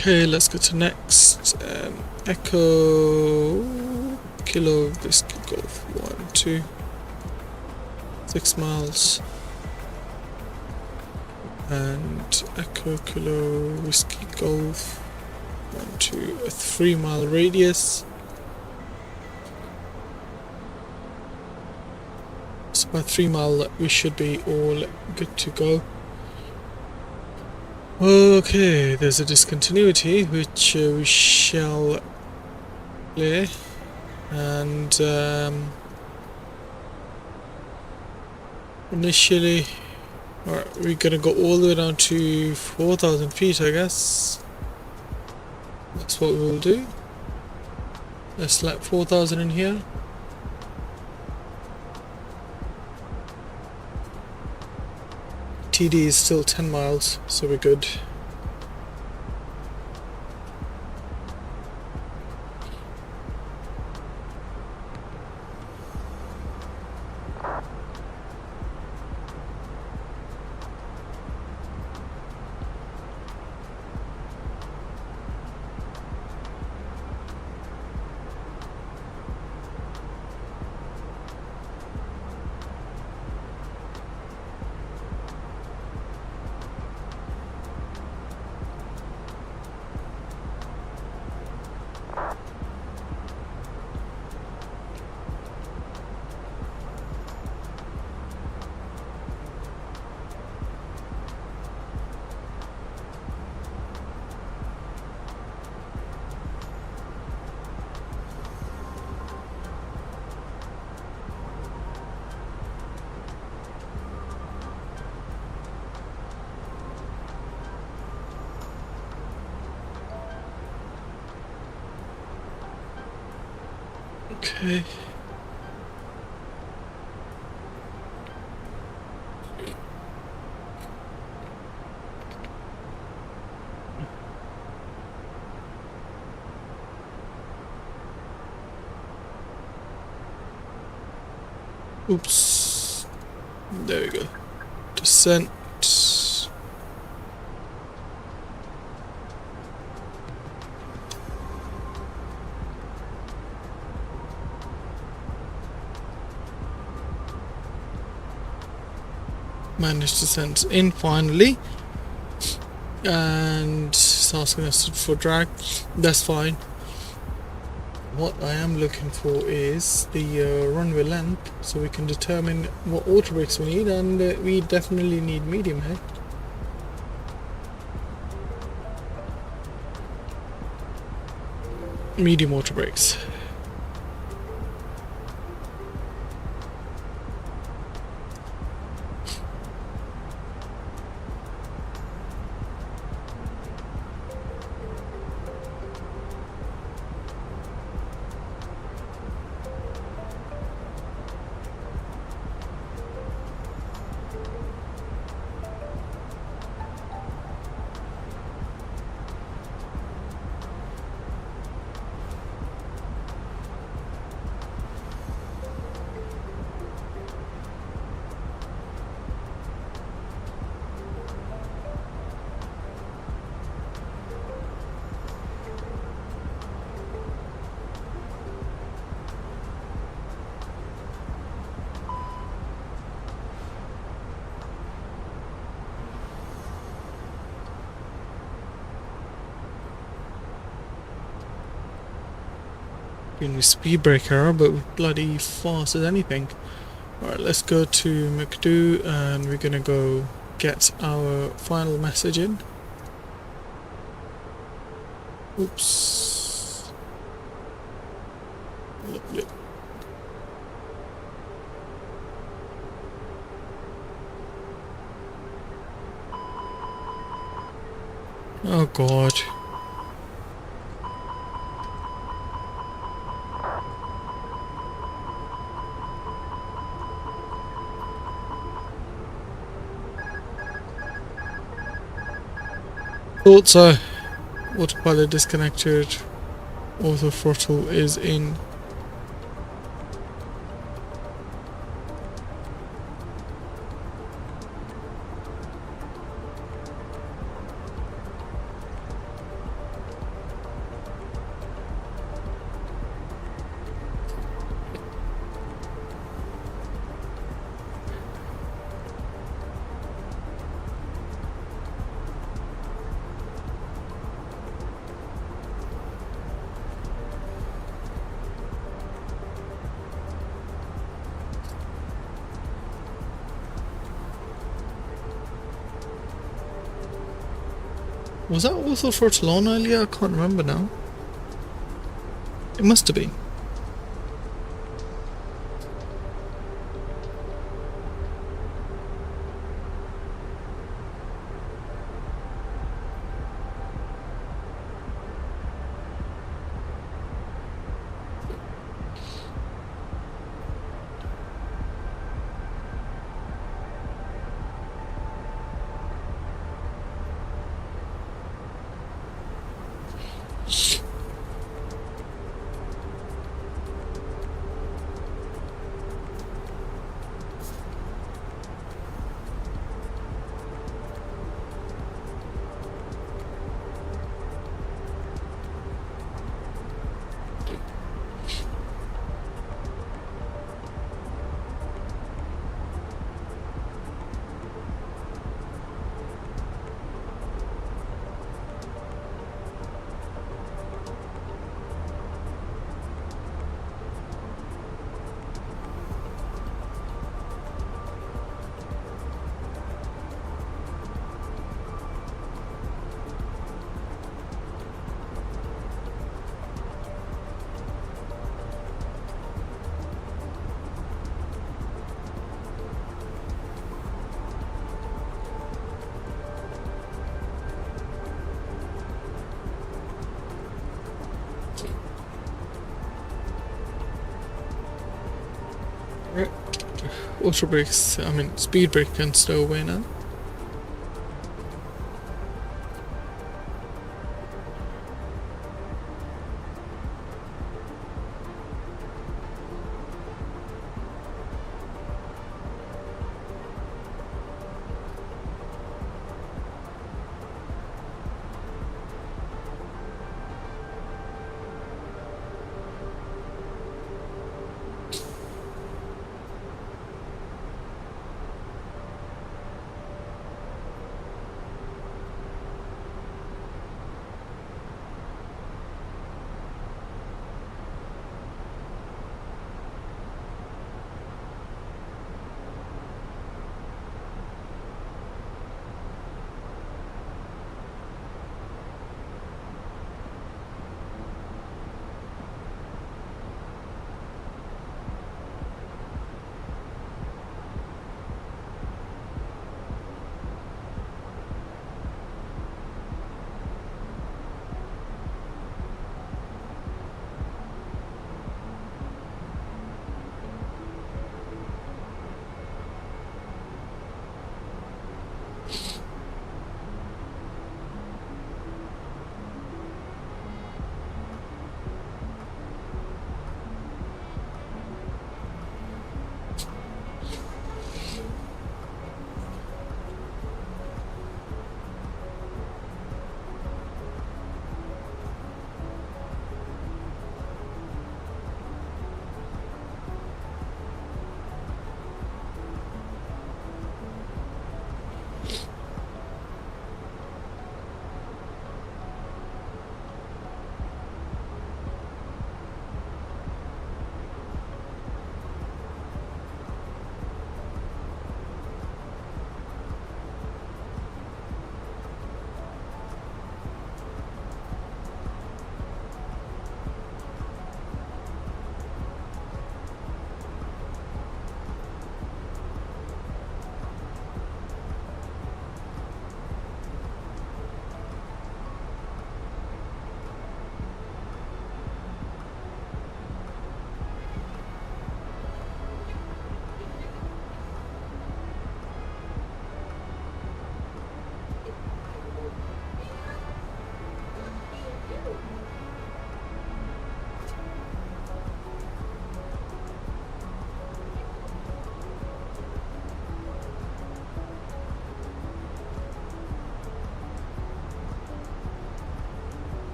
Okay, let's go to next. Echo Kilo Whiskey Golf 12, 6 miles, and Echo Kilo Whiskey Golf 12, a 3-mile radius. So by 3 mile we should be all good to go. Okay, there's a discontinuity which we shall clear, and initially we're gonna go all the way down to 4,000 feet, I guess. That's what we'll do. Let's select 4,000 in here. TD is still 10 miles, so we're good. Okay. Oops. There we go. Descent. Managed to send in finally, and it's asking us for drag. That's fine. What I am looking for is the runway length, so we can determine what auto brakes we need, and we definitely need medium here. Medium auto brakes. Being speed break error, but we're bloody fast as anything. Alright, let's go to McDo and we're gonna go get our final message in. Oops. Lovely. Oh god. Thought so. Autopilot disconnected. Auto throttle is in. Was that auto throttle on earlier? I can't remember now. It must have been. auto brakes, I mean speed brake can stow away now.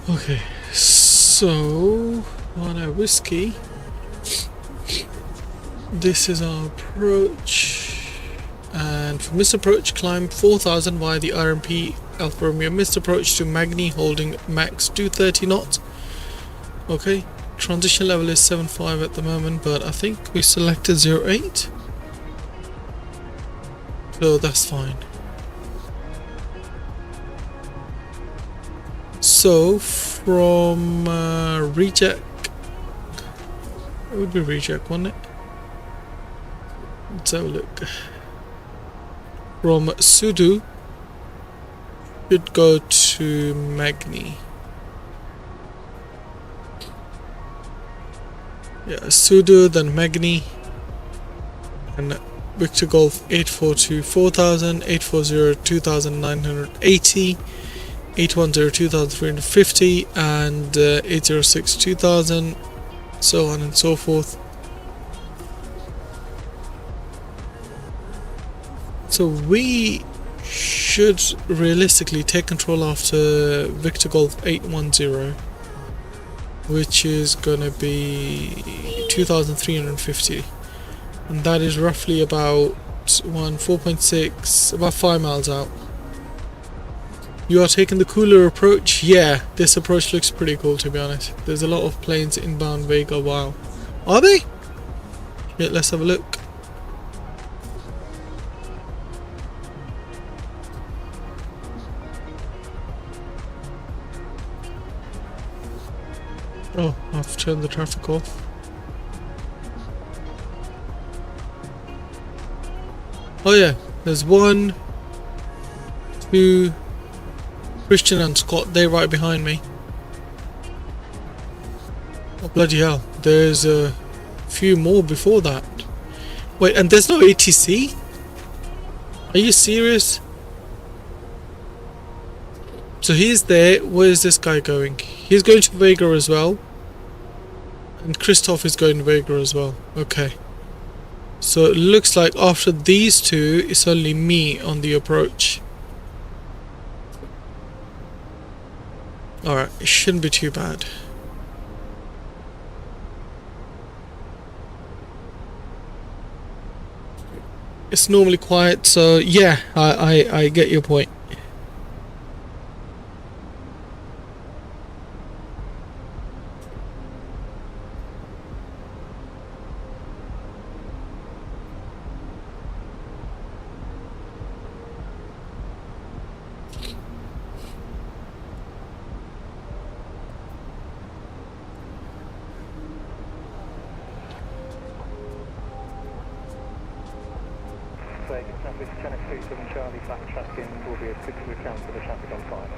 Okay, so on our whiskey, this is our approach, and from this approach climb 4000 via the RMP Alfa Romeo missed approach to Magni holding max 230 knots. Okay, transition level is 75 at the moment, but I think we selected 08, so that's fine. So from reject, it would be reject, wouldn't it? Let's have a look. From Sudu, should go to Magni. Yeah, Sudu, then Magni, and Victor Golf 842 4000, 840 2980, 810 2350, and 806 2000, so on and so forth. So we should realistically take control after Victor Golf 810, which is gonna be 2350, and that is roughly about 4.6, about 5 miles out. You are taking the cooler approach. Yeah, this approach looks pretty cool, to be honest. There's a lot of planes inbound Vagar. Wow, are they? Yeah, let's have a look. Oh, I've turned the traffic off. Oh yeah, there's 1, 2, Christian and Scott, they're right behind me. Oh bloody hell, there's a few more before that. Wait, and there's no ATC? Are you serious? So he's there. Where is this guy going? He's going to Vagar as well. And Christoph is going to Vagar as well. Okay. So it looks like after these two, it's only me on the approach. Alright, it shouldn't be too bad. It's normally quiet, so yeah, I get your point. Fenix A320 Charlie backtracking will be a quick account for the traffic on file.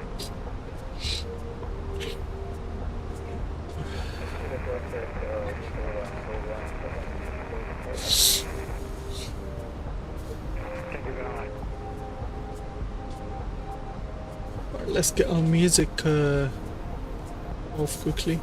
Right, let's get our music off quickly.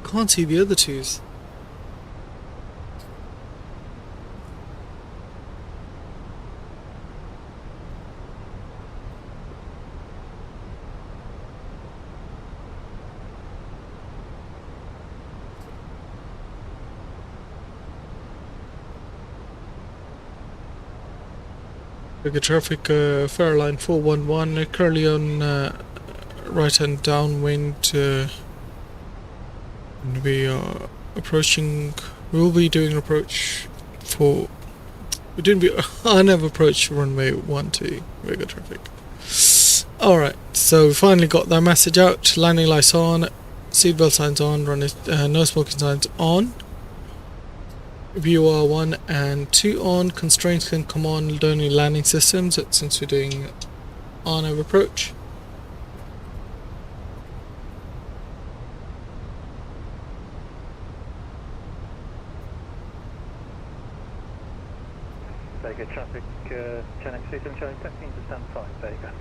Can't see the other twos. Bigger traffic, Faroe Islands 411, currently on right hand downwind. And we are approaching. We'll be doing an approach for. We didn't be. I never approached runway 12. Vagar traffic. Alright, so we finally got that message out. Landing lights on, seatbelt signs on, no smoking signs on. VOR 1 and 2 on. Constraints can come on during landing systems since we're doing on-over approach. Vagar traffic, Fenix A320 showing 15 to stand 5, Vagar.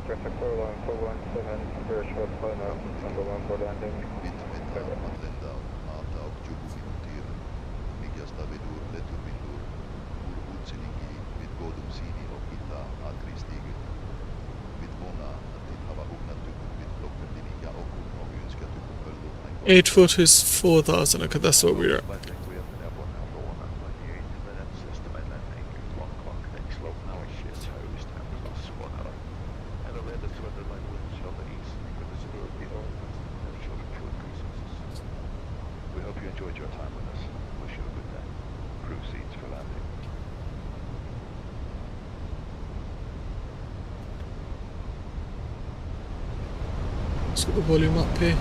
Air traffic Caroline 417, very short final, number 1 for landing. Eight foot is 4,000. Okay, that's what we're at. We hope you enjoyed your time with us. Wish you a good day. Proceeds for landing. Let's get the volume up here.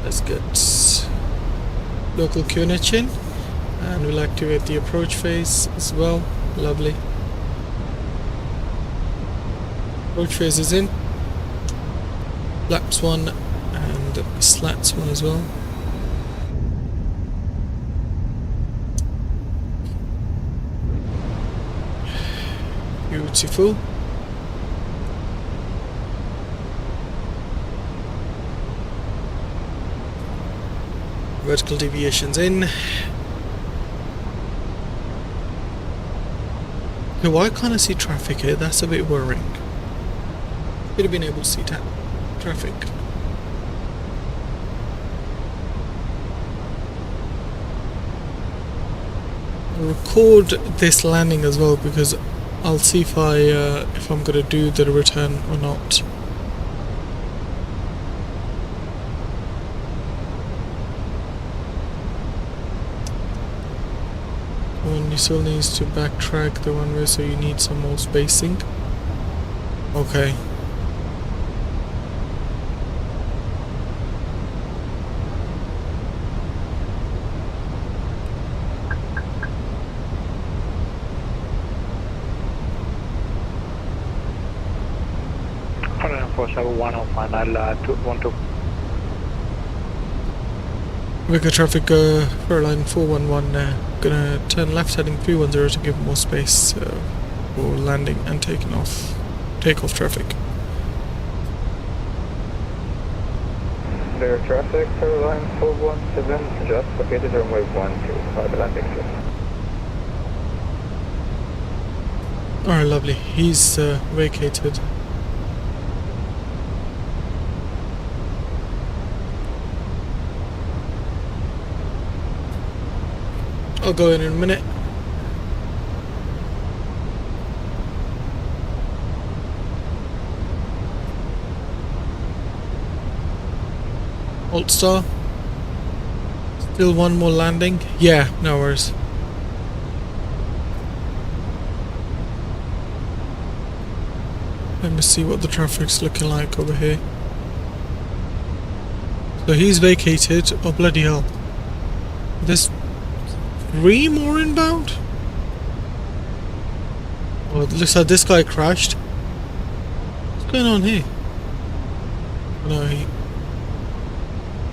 Let's get local QNH in, and we'll activate the approach phase as well. Lovely. Approach phase is in. Flaps 1 and slats 1 as well. Beautiful. Vertical deviations in. Okay, why can't I see traffic here? That's a bit worrying. Should have been able to see traffic. I'll record this landing as well because I'll see if I'm gonna do the return or not. One, you still needs to backtrack the one way, so you need some more spacing. Okay. Vagar traffic, Caroline 411, gonna turn left heading 310 to give more space for landing and takeoff traffic. Clear traffic, Caroline 417, just located runway 12, Atlantic Airways. Alright, lovely. He's vacated. I'll go in a minute. Alt star. Still one more landing. Yeah, no worries. Let me see what the traffic's looking like over here. So he's vacated. Oh bloody hell. There's 3 more inbound? Oh, it looks like this guy crashed. What's going on here? No,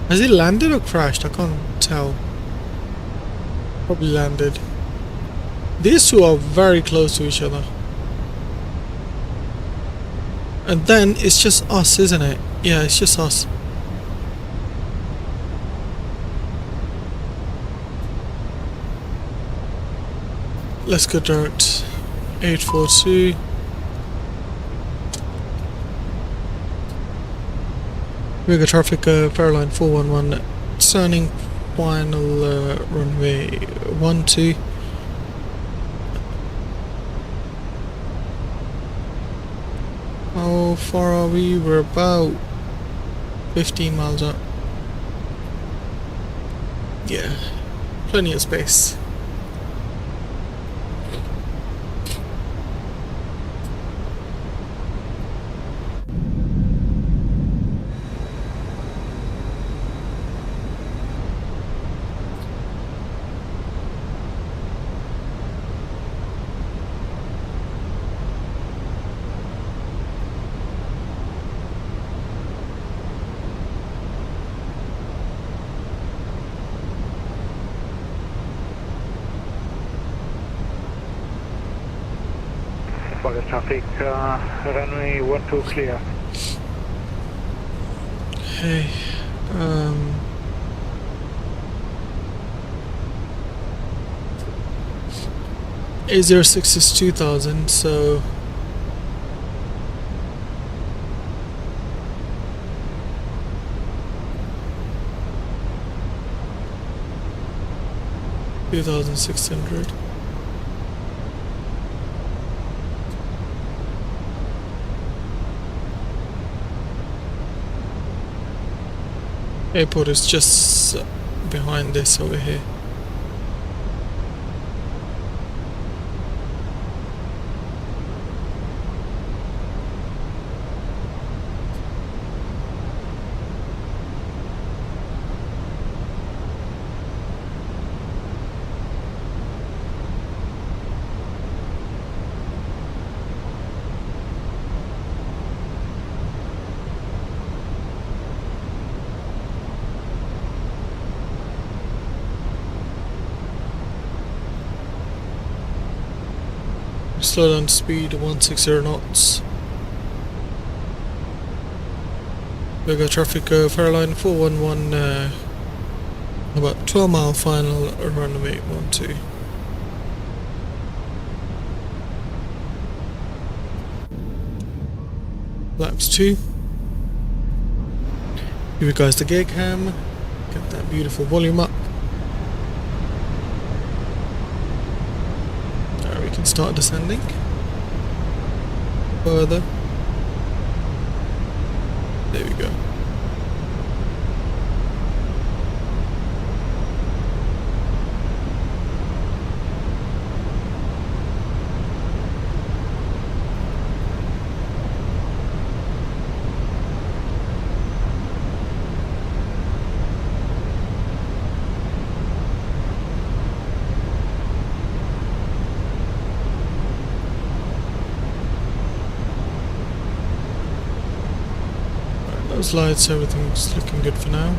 has he landed or crashed? I can't tell. Probably landed. These two are very close to each other. And then it's just us, isn't it? Yeah, it's just us. Let's go direct 842. Vagar traffic, Caroline 411, turning final runway 12. How far are we? We're about 15 miles up. Yeah, plenty of space. Vágar traffic, runway 12 clear. Hey, A06 is 2000, so $2,600. Airport is just behind this over here. Slow down speed 160 knots. Vagar traffic, Faroe Islands 411, about 12 mile final, runway 12. Laps 2. Give you guys the gear cam, get that beautiful volume up. Start descending further. There we go. Those lights, everything's looking good for now.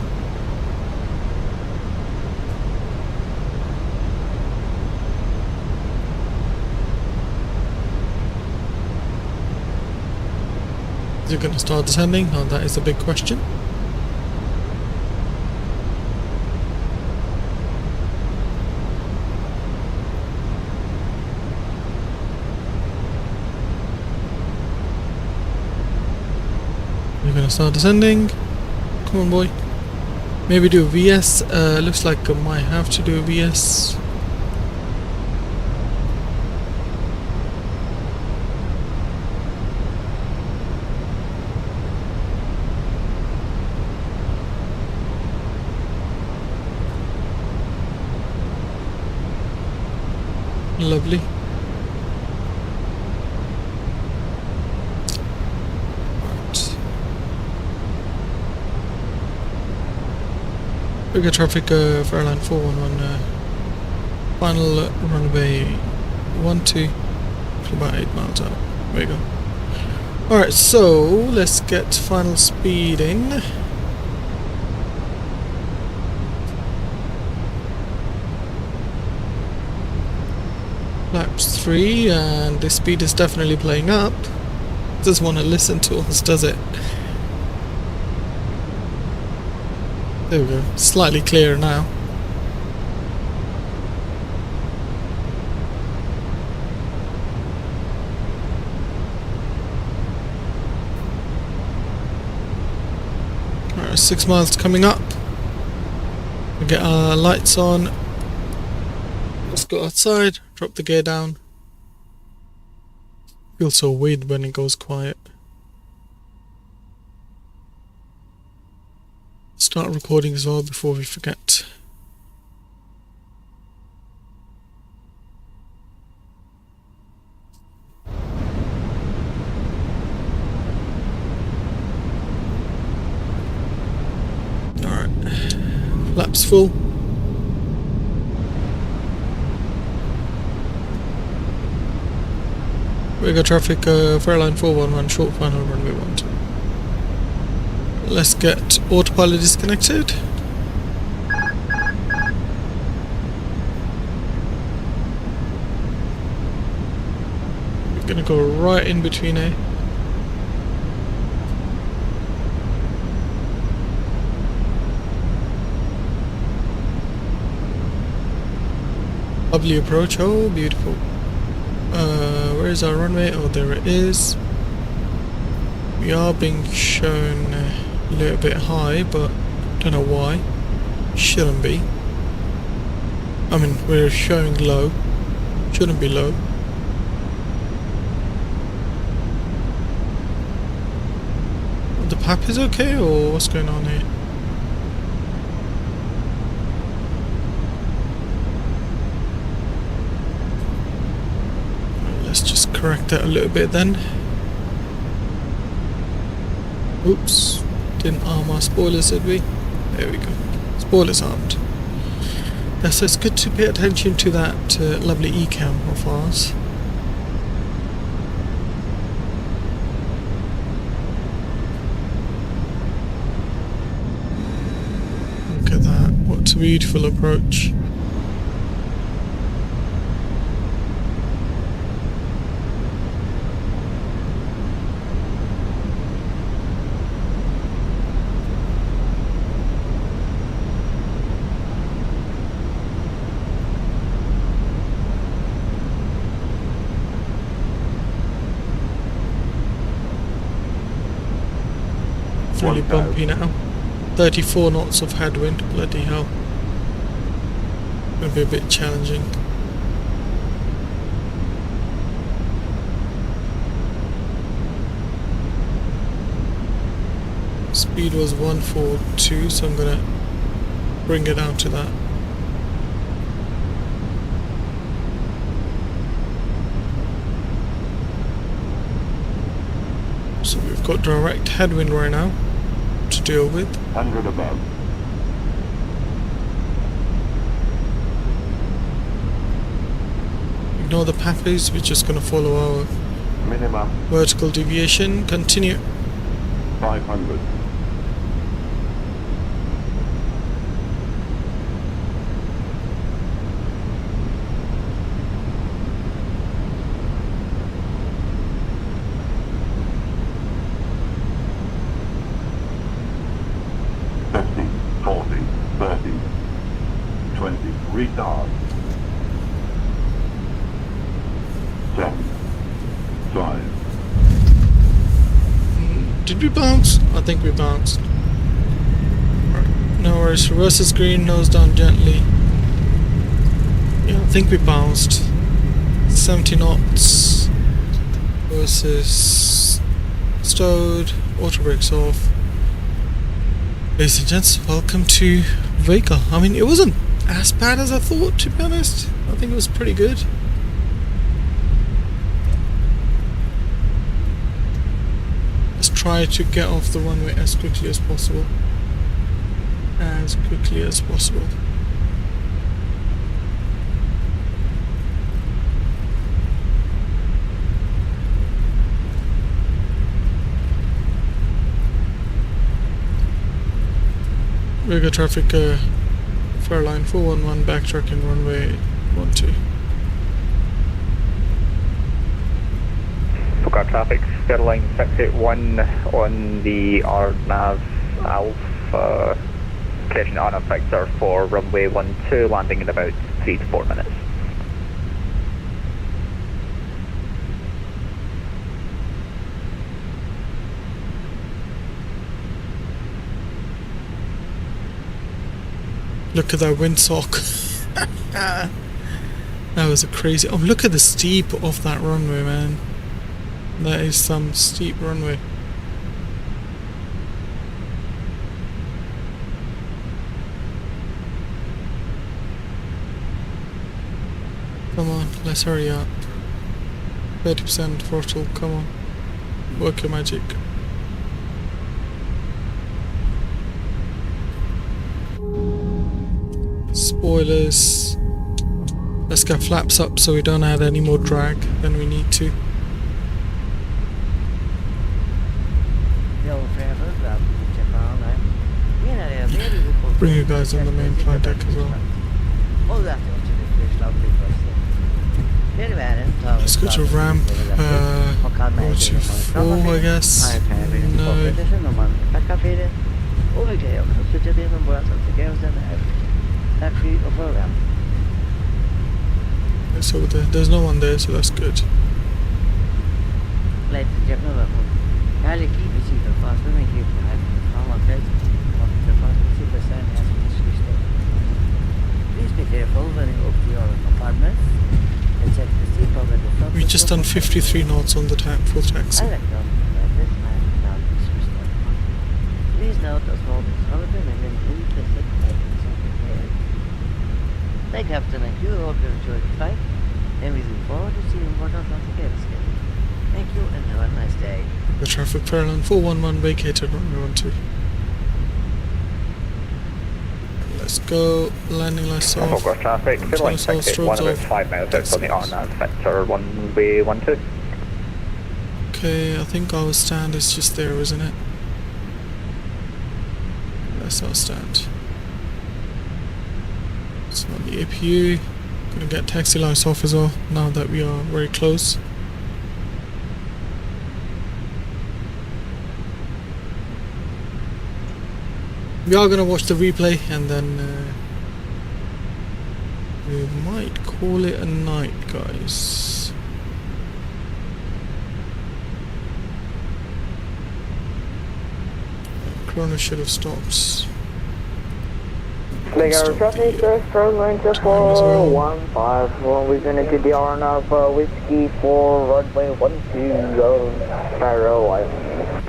Is it going to start descending? Oh, that is a big question. Gonna start descending. Come on, boy. Maybe do a VS. Looks like I might have to do a VS. Lovely. Vagar traffic, Faroe Islands 411, final runway 12, about 8 miles out. There we go. Alright, so let's get final speeding. Laps 3, and the speed is definitely playing up. Doesn't want to listen to us, does it? There we go, slightly clearer now. Alright, 6 miles coming up. We get our lights on. Let's go outside, drop the gear down. Feels so weird when it goes quiet. Start recording as well before we forget. Alright, laps full. Vagar traffic, Faroe Islands 411, short final runway 12. Let's get autopilot disconnected. We're gonna go right in between here. Lovely approach. Oh, beautiful. Where is our runway? Oh, there it is. We are being shown a little bit high, but don't know why. Shouldn't be. I mean, we're showing low. Shouldn't be low. The PAP is okay, or what's going on here? Let's just correct that a little bit then. Oops, didn't arm our spoilers, did we? There we go. Spoilers armed. So it's good to pay attention to that lovely e-cam of ours. Look at that, what a beautiful approach. Really bumpy now. 34 knots of headwind, bloody hell. Gonna be a bit challenging. Speed was 142, so I'm gonna bring it down to that. So we've got direct headwind right now to deal with. 100 above. Ignore the pathways, we're just going to follow our Minimum vertical deviation. Continue. 500. Retard. 7, 5. Did we bounce? I think we bounced. Right. No worries. Reverse is green, nose down gently. Yeah, I think we bounced. 70 knots versus stowed. Auto brakes off. Ladies and gents, welcome to Vagar. I mean, it wasn't as bad as I thought, to be honest. I think it was pretty good. Let's try to get off the runway as quickly as possible. As quickly as possible. Vagar traffic, Fairline 411 backtracking runway 12. Vagar traffic, Fairline 681 on the RNAV Alpha, correction on a Victor for runway 12, landing in about 3 to 4 minutes. Look at that windsock. That was a crazy... Oh, look at the steep of that runway, man. That is some steep runway. Come on, let's hurry up. 30% throttle, come on. Work your magic. Spoilers. Let's get flaps up so we don't add any more drag than we need to. Bring you guys on the main flight deck as well. Let's go to ramp, go to 4, I guess. No. It's over there. There's no one there, so that's good. Ladies and gentlemen, kindly keep your seatbelt fastened and keep power plate. The fasten seatbelt sign has been switched off. Please be careful when you open your compartment and check the seatbelt at the front. We just done 53 knots on the full taxi. Please note a small discomfort and include the seat items on the head. Thank Captain and crew. Hope you enjoyed the flight, and we look forward to seeing what our flight is. Thank you and have a nice day. The traffic parallel 411 vacated runway 12. Let's go. Landing lights off. Vagar traffic, Fenix A320 about 5 miles out from the RNAV sector, runway 12. Okay, I think our stand is just there, isn't it? That's our stand. It's not the APU. Gonna get taxi lights off as well now that we are very close. We are going to watch the replay and then we might call it a night, guys. Chrono should have stopped. Vagar traffic, Faroe Islands 415. We're going to do the RNAV Whiskey 4 runway 12 Faroe Islands.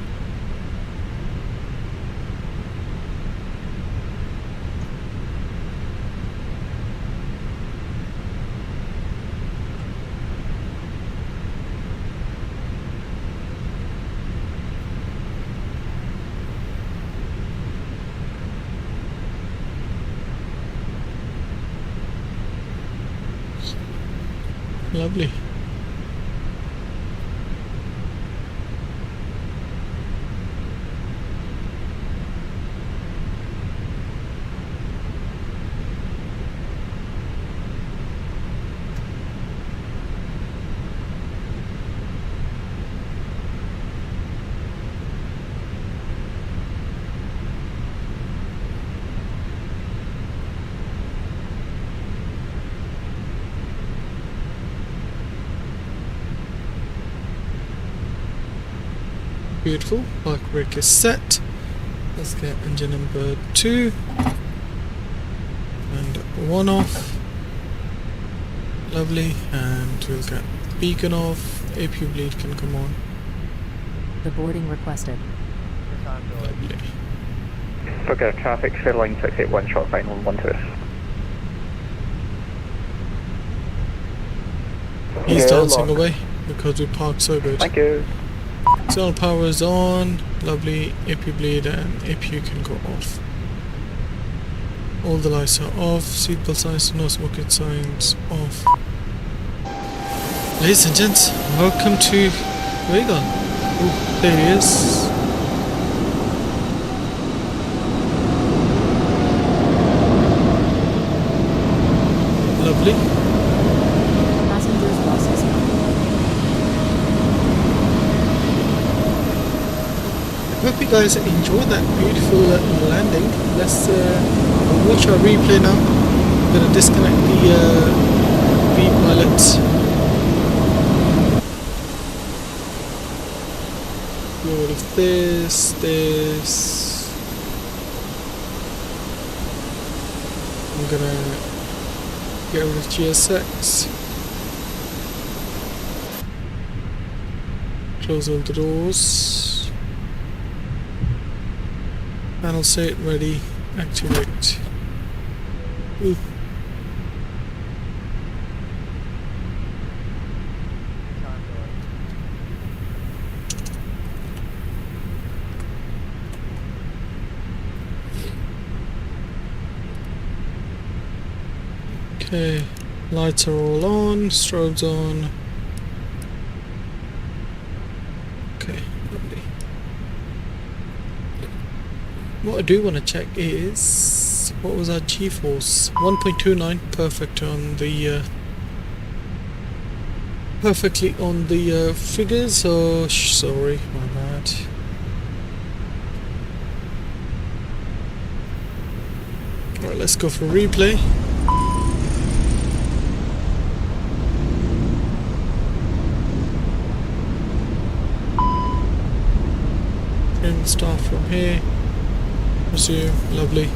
Lovely. Beautiful. Park brake is set. Let's get engine number 2 and 1 off. Lovely. And we'll get beacon off. APU bleed can come on. The boarding requested. Lovely. Vagar traffic, Fairline 681 short final 12. He's dancing away because we parked so good. Thank you. External power is on. Lovely. APU bleed and APU can go off. All the lights are off. Seatbelt signs, no smoking signs off. Ladies and gents, welcome to Vagar. Oh, there he is. Lovely. Passengers buses. I hope you guys enjoyed that beautiful landing. Let's watch our replay now. I'm going to disconnect the V-pilot. Get rid of this. I'm going to get rid of GSX. Close all the doors. Panel state ready, activate. Ooh. Okay, lights are all on, strobes on. Okay, lovely. What I do want to check is, what was our G-force? 1.29, perfect on the perfectly on the figures, so sorry, my bad. Alright, let's go for replay. Trim start from here. Resume, lovely.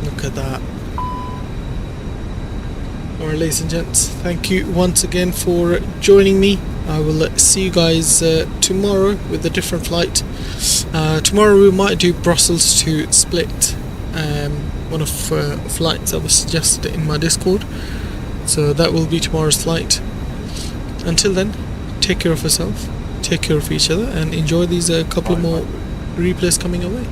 Look at that. Alright, ladies and gents, thank you once again for joining me. I will see you guys tomorrow with a different flight. Tomorrow we might do Brussels to Split, one of flights that was suggested in my Discord. So that will be tomorrow's flight. Until then, take care of yourself, take care of each other, and enjoy these couple of more replays coming away.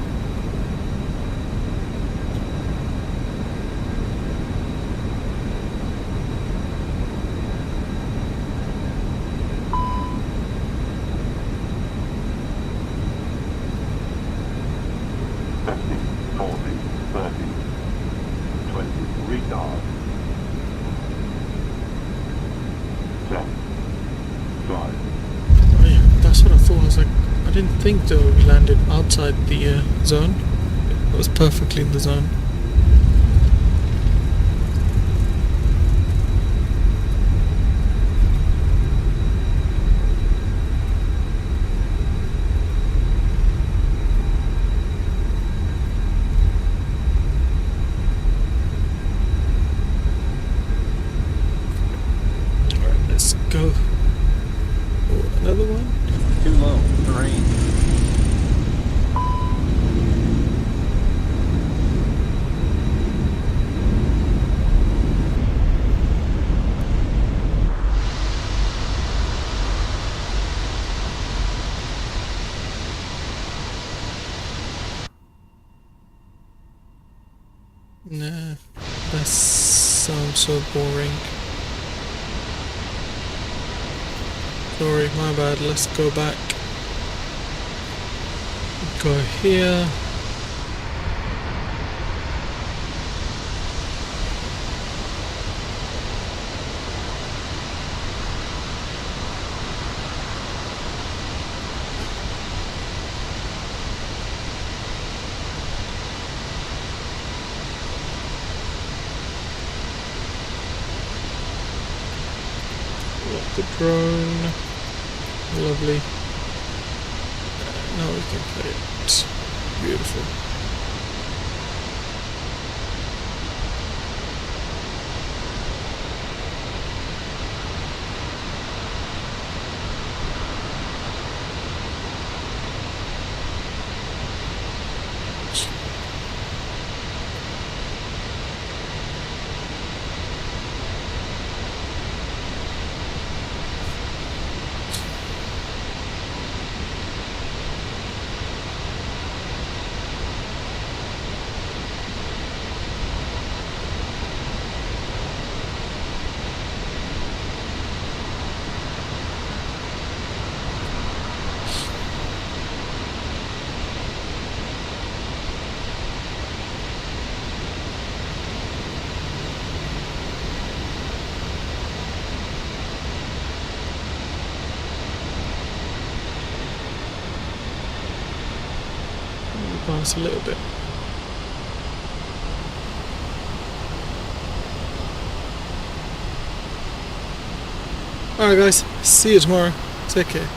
I didn't think though we landed outside the zone. It was perfectly in the zone. Alright, let's go. Oh, another one. Too low, terrain. Nah, that sounds so boring. Sorry, my bad. Let's go back. Go here. Lock the drone. Lovely. Now we can play it. Beautiful. Advance a little bit. Alright guys, see you tomorrow. Take care.